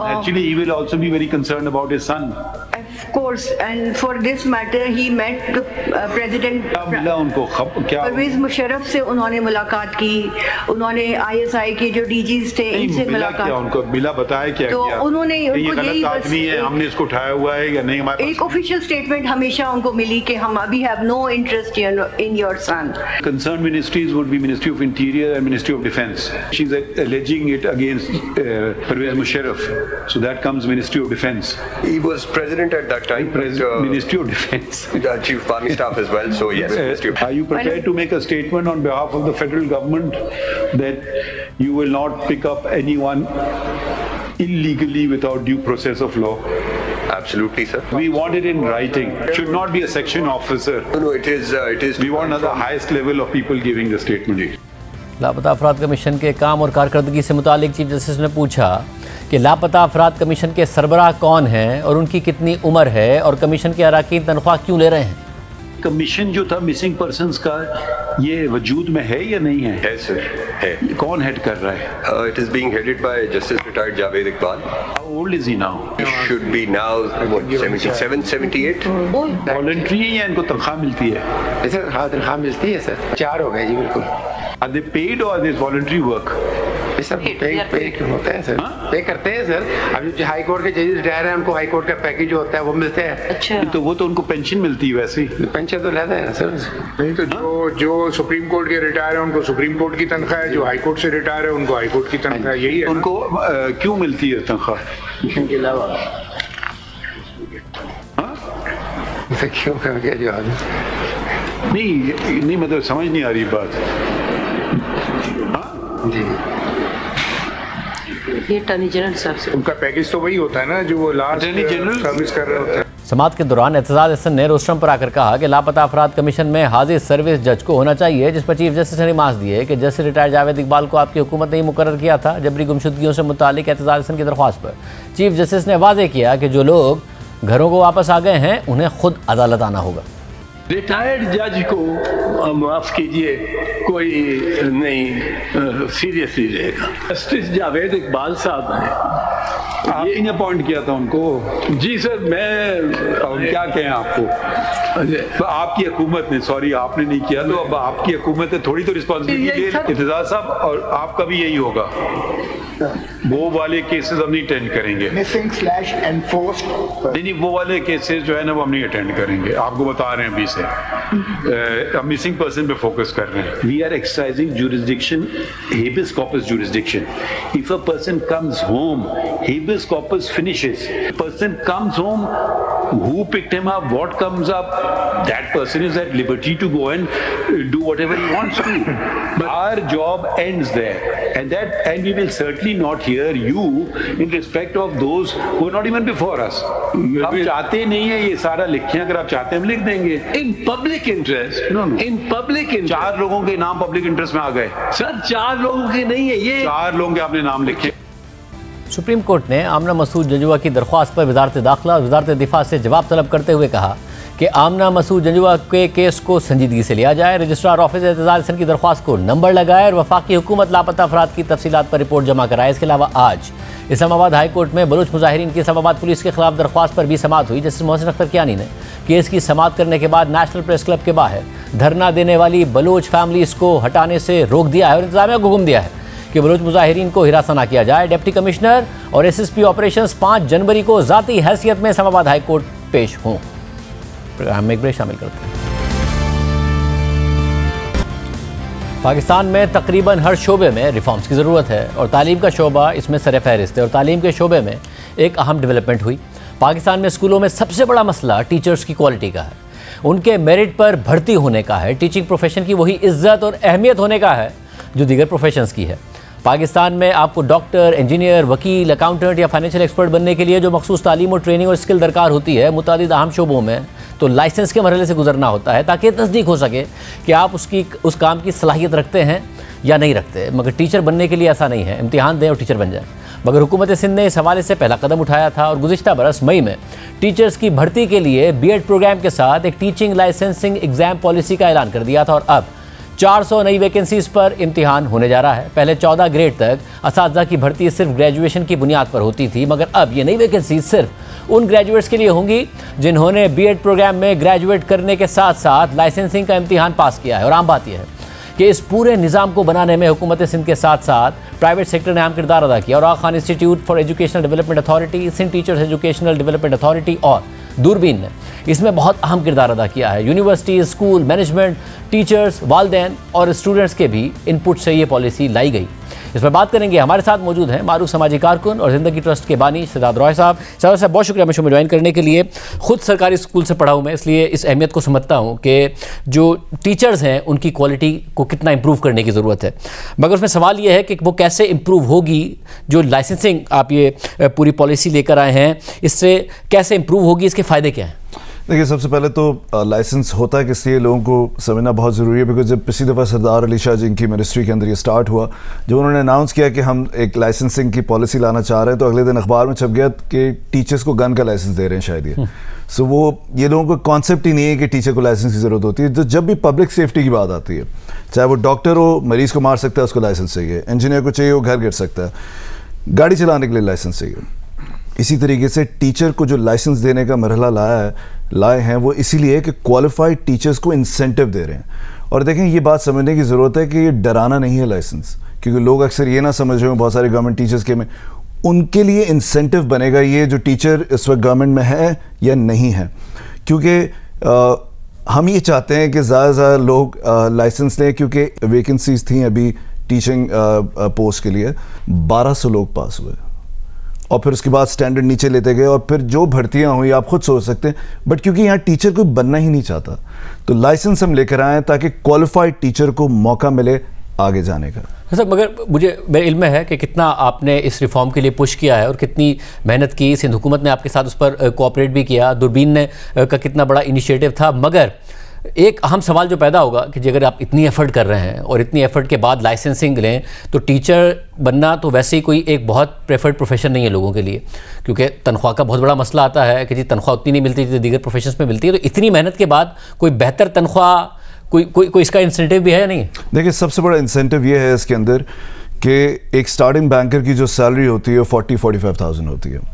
Actually he will also be very concerned about his son. Of course, and for this matter he met the president. मिला उनको क्या? परवेज मुशर्रफ से उन्होंने मुलाकात की। उन्होंने ISI के जो DGs थे इनसे मुलाकात किया। उनको मिला, बताया क्या तो किया? उन्होंने उनको यही आदमी है, हमने इसको उठाया हुआ है या नहीं? हमारे एक ऑफिशियल स्टेटमेंट हमेशा उनको मिली कि हम अभी have no interest in your son. Concerned ministries would be Ministry of Interior and Ministry of Defence. She's alleging it against Pervez Musharraf. So that comes Ministry of Defence. He was president at that time. Ministry of Defence. Chief of Army Staff as well. So yes, Ministry of. Are you prepared to make a statement on behalf of the federal government that you will not pick up anyone illegally without due process of law? Absolutely, sir. We want it in writing. It should not be a section officer. No, it is. We want the highest level of people giving the statement. लापता अफराद कमीशन के काम और कारकर्दगी से मुतालिक चीफ जस्टिस ने पूछा कि लापता अफराद कमीशन के सरबराह कौन हैं और उनकी कितनी उम्र है और कमीशन के अराकीन तनख्वाह क्यों ले रहे हैं। कमीशन जो था मिसिंग पर्संस का, ये वजूद में है या नहीं है? है सर, है। कौन हेड कर रहा है? It is being headed by Justice retired Javed Iqbal. How old is he now? He should be now what 77, 78. Voluntary है या इनको तनख्वाह मिलती है? सर हाँ तनख्वाह मिलती है सर, 4 हो गए जी बिल्कुल। Are they paid or is voluntary work? Sir पे होते हैं सर, पे करते हैं सर। अभी जो हाई कोर्ट के जजेस रिटायर हैं उनको हाई कोर्ट का पैकेज जो होता है वो मिलते हैं। अच्छा, तो वो तो उनको पेंशन मिलती है वैसे ही। पेंशन तो लेते हैं सर। नहीं तो जो सुप्रीम कोर्ट के रिटायर है उनको सुप्रीम कोर्ट की तनख्वाह है, जो हाई कोर्ट से रिटायर है उनको हाई कोर्ट की तनख्वाह, यही है। उनको क्यों मिलती है तनख्वाह? के अलावा क्यों क्या जवाब? नहीं मतलब समझ नहीं आ रही बात। जी ये अटॉर्नी जनरल साहब से उनका पैकेज तो वही होता है ना जो वो लास्ट सर्विस कर रहे होते हैं। समाअत के दौरान एतजाज हसन ने रोस्टरम पर आकर कहा कि लापता अफराद कमीशन में हाजिर सर्विस जज को होना चाहिए, जिस पर चीफ जस्टिस ने रिमार्क्स दिए कि जस्टिस रिटायर्ड जावेद इकबाल को आपकी हुकूमत ने मुकर्रर किया था। जबरी गुमशुदगियों से मुतालिक एतजाज हसन की दरख्वास्त पर चीफ जस्टिस ने वाजे किया कि जो लोग घरों को वापस आ गए हैं उन्हें खुद अदालत आना होगा। रिटायर्ड जज को माफ कीजिए कोई नहीं सीरियसली लेगा। जस्टिस जावेद इकबाल साहब हैं, आपने अपॉइंट किया था उनको? जी सर, मैं क्या कहें आपको, तो आपकी हुकूमत ने, सॉरी आपने नहीं किया तो अब आपकी हुकूमत ने थोड़ी तो रिस्पॉन्सिबिलिटी इत्तेजाज साहब, और आपका भी यही होगा। वो वाले केसेस हम नहीं अटेंड करेंगे, नहीं वो वाले केसेस जो है ना वो हम नहीं अटेंड करेंगे, आपको बता रहे हैं अभी से। हम मिसिंग पर्सन पे फोकस कर रहे हैं। We are exercising jurisdiction, habeas corpus jurisdiction. If a person comes home, habeas corpus finishes. Person comes home, who picked him up, what comes up, that person is at liberty to go and do whatever he wants to. But our job ends there, and we will certainly not hear you in respect of those who are not even before us. हम चाहते नहीं है ये सारा लिखें, अगर आप चाहते हैं हम लिख देंगे। In public interest, no. In public interest, 4 लोगों के नाम पब्लिक इंटरेस्ट में आ गए सर, 4 लोगों के नहीं है ये, 4 लोगों के आपने नाम लिखे। सुप्रीम कोर्ट ने आमना मसूद जंजुआ की दरख्वास्त पर वजारत दाखिला और वजारत दिफा से जवाब तलब करते हुए कहा कि आमना मसूद जंजुआ के केस को संजीदगी से लिया जाए, रजिस्ट्रार ऑफिस एतजाज हसन की दरख्वास्त को नंबर लगाए और वफाकी हुकूमत लापता अफराद की तफसीलात पर रिपोर्ट जमा कराए। इसके अलावा आज इस्लामाबाद हाई कोर्ट में बलूच मुजाहिरीन की इस्लामाबाद पुलिस के खिलाफ दरख्वास्त पर भी समाअत हुई। जस्टिस मोहसिन अख्तर कियानी ने केस की समाअत करने के बाद नेशनल प्रेस क्लब के बाहर धरना देने वाली बलूच फैमिलीज को हटाने से रोक दिया है और इंतजामिया को हुक्म दिया है कि बलूच मुजाहिरीन को हिरासत न किया जाए। डिप्टी कमिश्नर और SSP ऑपरेशंस 5 जनवरी को ज़ाती हैसियत में इस्लामाबाद हाई कोर्ट पेश हों। प्रोग्राम में एक ब्रेक शामिल करते हैं। पाकिस्तान में तकरीबन हर शोबे में रिफॉर्म्स की ज़रूरत है और तालीम का शोबा इसमें सर फहरिस्त है। और तालीम के शोबे में एक अहम डेवलपमेंट हुई। पाकिस्तान में स्कूलों में सबसे बड़ा मसला टीचर्स की क्वालिटी का है, उनके मेरिट पर भर्ती होने का है। टीचिंग प्रोफेशन की वही इज्जत और अहमियत होने का है जो दीगर प्रोफेशंस की है। पाकिस्तान में आपको डॉक्टर, इंजीनियर, वकील, अकाउंटेंट या फाइनेंशियल एक्सपर्ट बनने के लिए जो मखसूस तालीम और ट्रेनिंग और स्किल दरकार होती है, मुतादिद अहम शोबों में तो लाइसेंस के मरहले से गुजरना होता है ताकि तस्दीक हो सके कि आप उस काम की सलाहियत रखते हैं या नहीं रखते। मगर टीचर बनने के लिए ऐसा नहीं है, इम्तिहान दें और टीचर बन जाए। मगर हुकूमत सिंध ने इस हवाले से पहला कदम उठाया था और गुज़िश्ता बरस मई में टीचर्स की भर्ती के लिए BEd प्रोग्राम के साथ एक टीचिंग लाइसेंसिंग एग्ज़ाम पॉलिसी का ऐलान कर दिया था और अब 400 नई वैकेंसीज़ पर इम्तिहान होने जा रहा है। पहले 14 ग्रेड तक असातिज़ा की भर्ती सिर्फ ग्रेजुएशन की बुनियाद पर होती थी, मगर अब ये नई वैकेंसी सिर्फ उन ग्रेजुएट्स के लिए होंगी जिन्होंने BEd प्रोग्राम में ग्रेजुएट करने के साथ साथ लाइसेंसिंग का इम्तिहान पास किया है। और आम बात यह है कि इस पूरे निज़ाम को बनाने में हुकूमत सिंध के साथ साथ प्राइवेट सेक्टर ने अहम किरदार अदा किया और Aga Khan institute for educational development authority, Sindh teachers educational development authority और दूरबीन ने इसमें बहुत अहम किरदार अदा किया है। यूनिवर्सिटीज़, स्कूल, मैनेजमेंट, टीचर्स, वालिदैन और स्टूडेंट्स के भी इनपुट से ये पॉलिसी लाई गई। इस पर बात करेंगे। हमारे साथ मौजूद हैं मारूफ समाजी कारकुन और ज़िंदगी ट्रस्ट के बानी सिद्धार्थ रॉय साहब। सिद्धार्थ साहब, बहुत शुक्रिया शो में ज्वाइन करने के लिए। खुद सरकारी स्कूल से पढ़ा हूँ मैं, इसलिए इस अहमियत को समझता हूँ कि जो टीचर्स हैं उनकी क्वालिटी को कितना इम्प्रूव करने की ज़रूरत है। मगर उसमें सवाल ये है कि वो कैसे इम्प्रूव होगी। जो लाइसेंसिंग आप ये पूरी पॉलिसी लेकर आए हैं, इससे कैसे इम्प्रूव होगी, इसके फ़ायदे क्या हैं? देखिए, सबसे पहले तो लाइसेंस होता है किस लिए लोगों को समझना बहुत ज़रूरी है। बिकॉज जब पिछली दफ़ा सरदार अली शाह जिनकी मिनिस्ट्री के अंदर ये स्टार्ट हुआ, जब उन्होंने अनाउंस किया कि हम एक लाइसेंसिंग की पॉलिसी लाना चाह रहे हैं, तो अगले दिन अखबार में छप गया कि टीचर्स को गन का लाइसेंस दे रहे हैं शायद ये। सो वो ये लोगों को कॉन्सेप्ट ही नहीं है कि टीचर को लाइसेंस की ज़रूरत होती है। तो जब भी पब्लिक सेफ्टी की बात आती है, चाहे वो डॉक्टर हो, मरीज़ को मार सकता है उसको लाइसेंस चाहिए, इंजीनियर को चाहिए वो घर गिर सकता है, गाड़ी चलाने के लिए लाइसेंस चाहिए। इसी तरीके से टीचर को जो लाइसेंस देने का मरहला लाए हैं वो इसीलिए कि क्वालिफाइड टीचर्स को इंसेंटिव दे रहे हैं। और देखें, ये बात समझने की ज़रूरत है कि ये डराना नहीं है लाइसेंस, क्योंकि लोग अक्सर ये ना समझ रहे हो, बहुत सारे गवर्नमेंट टीचर्स के में उनके लिए इंसेंटिव बनेगा ये जो टीचर इस वक्त गवर्नमेंट में है या नहीं है। क्योंकि हम ये चाहते हैं कि ज़्यादा से ज़्यादा लोग लाइसेंस लें, क्योंकि वैकेंसीज थी अभी टीचिंग पोस्ट के लिए 1200 लोग पास हुए और फिर उसके बाद स्टैंडर्ड नीचे लेते गए और फिर जो भर्तियां हुई आप खुद सोच सकते हैं। बट क्योंकि यहाँ टीचर कोई बनना ही नहीं चाहता, तो लाइसेंस हम लेकर आए ताकि क्वालिफाइड टीचर को मौका मिले आगे जाने का। सर, मगर मेरे इल्म में है कि कितना आपने इस रिफॉर्म के लिए पुश किया है और कितनी मेहनत की। सिंध हुकूमत ने आपके साथ उस पर कोऑपरेट भी किया, दूरबीन ने का कितना बड़ा इनिशिएटिव था। मगर एक अहम सवाल जो पैदा होगा कि अगर आप इतनी एफर्ट कर रहे हैं और इतनी एफर्ट के बाद लाइसेंसिंग लें, तो टीचर बनना तो वैसे ही कोई एक बहुत प्रेफर्ड प्रोफेशन नहीं है लोगों के लिए, क्योंकि तनख्वाह का बहुत बड़ा मसला आता है कि जी तनख्वाह उतनी नहीं मिलती जितनी दीगर प्रोफेशंस में मिलती है। तो इतनी मेहनत के बाद कोई बेहतर तनख्वाह, कोई इसका इंसेंटिव भी है या नहीं? देखिए, सबसे बड़ा इंसेंटिव ये है इसके अंदर कि एक स्टार्टिंग बैंकर की जो सैलरी होती है 40-45,000 होती है।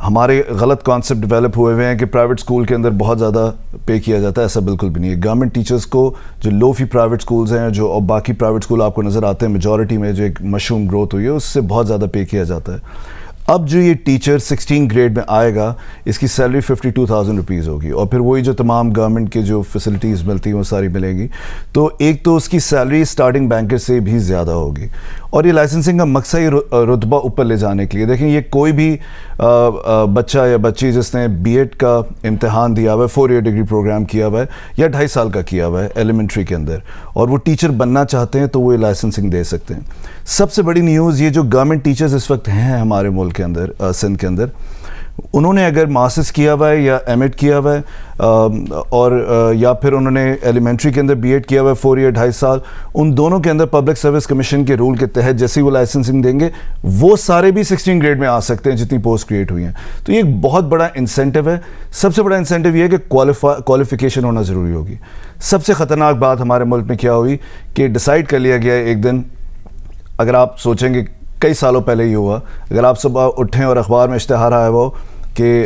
हमारे गलत कॉन्सेप्ट डेवलप हुए हुए हैं कि प्राइवेट स्कूल के अंदर बहुत ज़्यादा पे किया जाता है। ऐसा बिल्कुल भी नहीं है। गवर्नमेंट टीचर्स को जो लो फी प्राइवेट स्कूल्स हैं, जो और बाकी प्राइवेट स्कूल आपको नज़र आते हैं मेजॉरिटी में, जो एक मशरूम ग्रोथ हुई है, उससे बहुत ज़्यादा पे किया जाता है। अब जो ये टीचर 16 ग्रेड में आएगा, इसकी सैलरी 52,000 रुपीज़ होगी और फिर वही जो तमाम गवर्नमेंट के जो फैसिलिटीज़ मिलती हैं वो सारी मिलेंगी। तो एक तो उसकी सैलरी स्टार्टिंग बैंकर से भी ज़्यादा होगी। और ये लाइसेंसिंग का मकसद ही रुतबा ऊपर ले जाने के लिए। देखें, ये कोई भी बच्चा या बच्ची जिसने बीएड का इम्तिहान दिया हुआ है, 4 ईयर डिग्री प्रोग्राम किया हुआ है या 2.5 साल का किया हुआ है एलिमेंट्री के अंदर, और वो टीचर बनना चाहते हैं, तो वो ये लाइसेंसिंग दे सकते हैं। सबसे बड़ी न्यूज़, ये जो गवर्नमेंट टीचर्स इस वक्त हैं हमारे मुल्क के अंदर, सिंध के अंदर, उन्होंने अगर मास्टर्स किया हुआ है या एमएड किया हुआ है और या फिर उन्होंने एलिमेंट्री के अंदर बीएड किया हुआ है 4 ईयर 2.5 साल, उन दोनों के अंदर पब्लिक सर्विस कमीशन के रूल के तहत जैसे ही वो लाइसेंसिंग देंगे, वो सारे भी 16 ग्रेड में आ सकते हैं जितनी पोस्ट क्रिएट हुई हैं। तो ये एक बहुत बड़ा इंसेंटिव है। सबसे बड़ा इंसेंटिव ये है कि क्वालिफिकेशन होना ज़रूरी होगी। सबसे ख़तरनाक बात हमारे मुल्क में क्या हुई कि डिसाइड कर लिया गया एक दिन, अगर आप सोचेंगे कई सालों पहले ही हुआ, अगर आप सुबह उठें और अखबार में इश्तिहार आया वो कि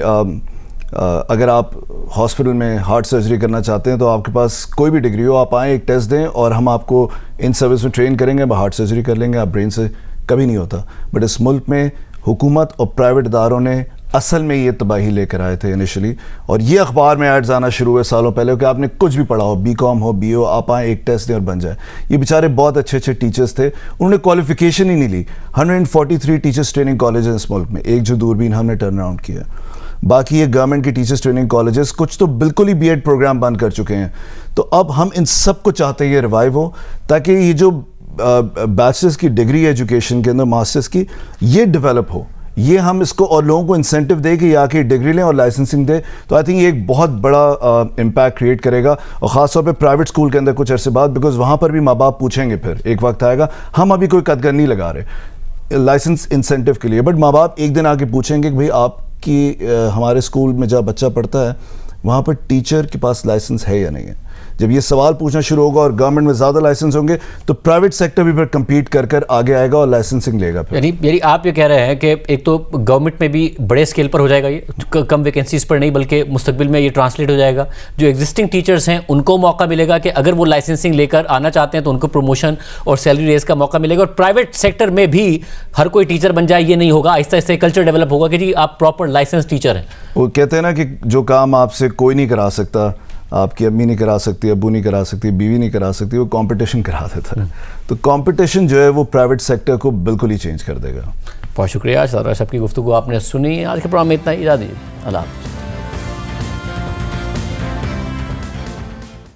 अगर आप हॉस्पिटल में हार्ट सर्जरी करना चाहते हैं तो आपके पास कोई भी डिग्री हो, आप आएँ, एक टेस्ट दें और हम आपको इन सर्विस में ट्रेन करेंगे, आप हार्ट सर्जरी कर लेंगे, आप ब्रेन से। कभी नहीं होता। बट इस मुल्क में हुकूमत और प्राइवेट इदारों ने असल में ये तबाही लेकर आए थे इनिशियली, और ये अखबार में एड्स आना शुरू हुए सालों पहले कि आपने कुछ भी पढ़ा हो, बीकॉम हो, बीओ, आप आए, एक टेस्ट दें और बन जाए। ये बेचारे बहुत अच्छे अच्छे टीचर्स थे, उन्होंने क्वालिफिकेशन ही नहीं ली। 143 टीचर्स ट्रेनिंग कॉलेज हैं इस मुल्क में, एक जो दूरबीन हमने टर्न अराउंड किया। बाकी ये गवर्नमेंट के टीचर्स ट्रेनिंग कॉलेजेस कुछ तो बिल्कुल ही बीएड प्रोग्राम बंद कर चुके हैं। तो अब हम इन सब को चाहते हैं ये रिवाइव हो, ताकि ये जो बैचलर्स की डिग्री एजुकेशन के अंदर मास्टर्स की, ये डेवलप हो, ये हम इसको और लोगों को इंसेंटिव दे कि आके डिग्री लें और लाइसेंसिंग दे। तो आई थिंक ये एक बहुत बड़ा इम्पैक्ट क्रिएट करेगा, और ख़ासतौर पे प्राइवेट स्कूल के अंदर कुछ अरसे बाद, बिकॉज वहाँ पर भी माँ बाप पूछेंगे, फिर एक वक्त आएगा, हम अभी कोई कदगर नहीं लगा रहे लाइसेंस इंसेंटिव के लिए, बट माँ बाप एक दिन आके पूछेंगे कि भाई आपकी हमारे स्कूल में जब बच्चा पढ़ता है वहाँ पर टीचर के पास लाइसेंस है या नहीं है। जब ये सवाल पूछना शुरू होगा और गवर्नमेंट में ज़्यादा लाइसेंस होंगे तो प्राइवेट सेक्टर भी फिर कम्पीट कर कर आगे आएगा और लाइसेंसिंग लेगा। यानी आप ये कह रहे हैं कि एक तो गवर्नमेंट में भी बड़े स्केल पर हो जाएगा ये, कम वैकेंसीज पर नहीं, बल्कि मुस्तकबिल में ये ट्रांसलेट हो जाएगा। जो एग्जिस्टिंग टीचर्स हैं उनको मौका मिलेगा कि अगर वो लाइसेंसिंग लेकर आना चाहते हैं तो उनको प्रमोशन और सैलरी रेस का मौका मिलेगा। और प्राइवेट सेक्टर में भी हर कोई टीचर बन जाए ये नहीं होगा, आहिस्ता आहिस्ता कल्चर डेवलप होगा कि जी आप प्रॉपर लाइसेंस टीचर हैं। वो कहते हैं ना कि जो काम आपसे कोई नहीं करा सकता आपकी अम्मी नहीं करा सकती, अबू नहीं करा सकती, बीवी नहीं करा सकती, वो कंपटीशन करा देता है। तो कंपटीशन जो है वो प्राइवेट सेक्टर को बिल्कुल ही चेंज कर देगा। बहुत शुक्रिया सर, सबकी गुफ्तगू आपने सुनी। आज के प्रोग्राम में इतना ही, इजाज़त दीजिए। अल्लाह हाफ़िज़।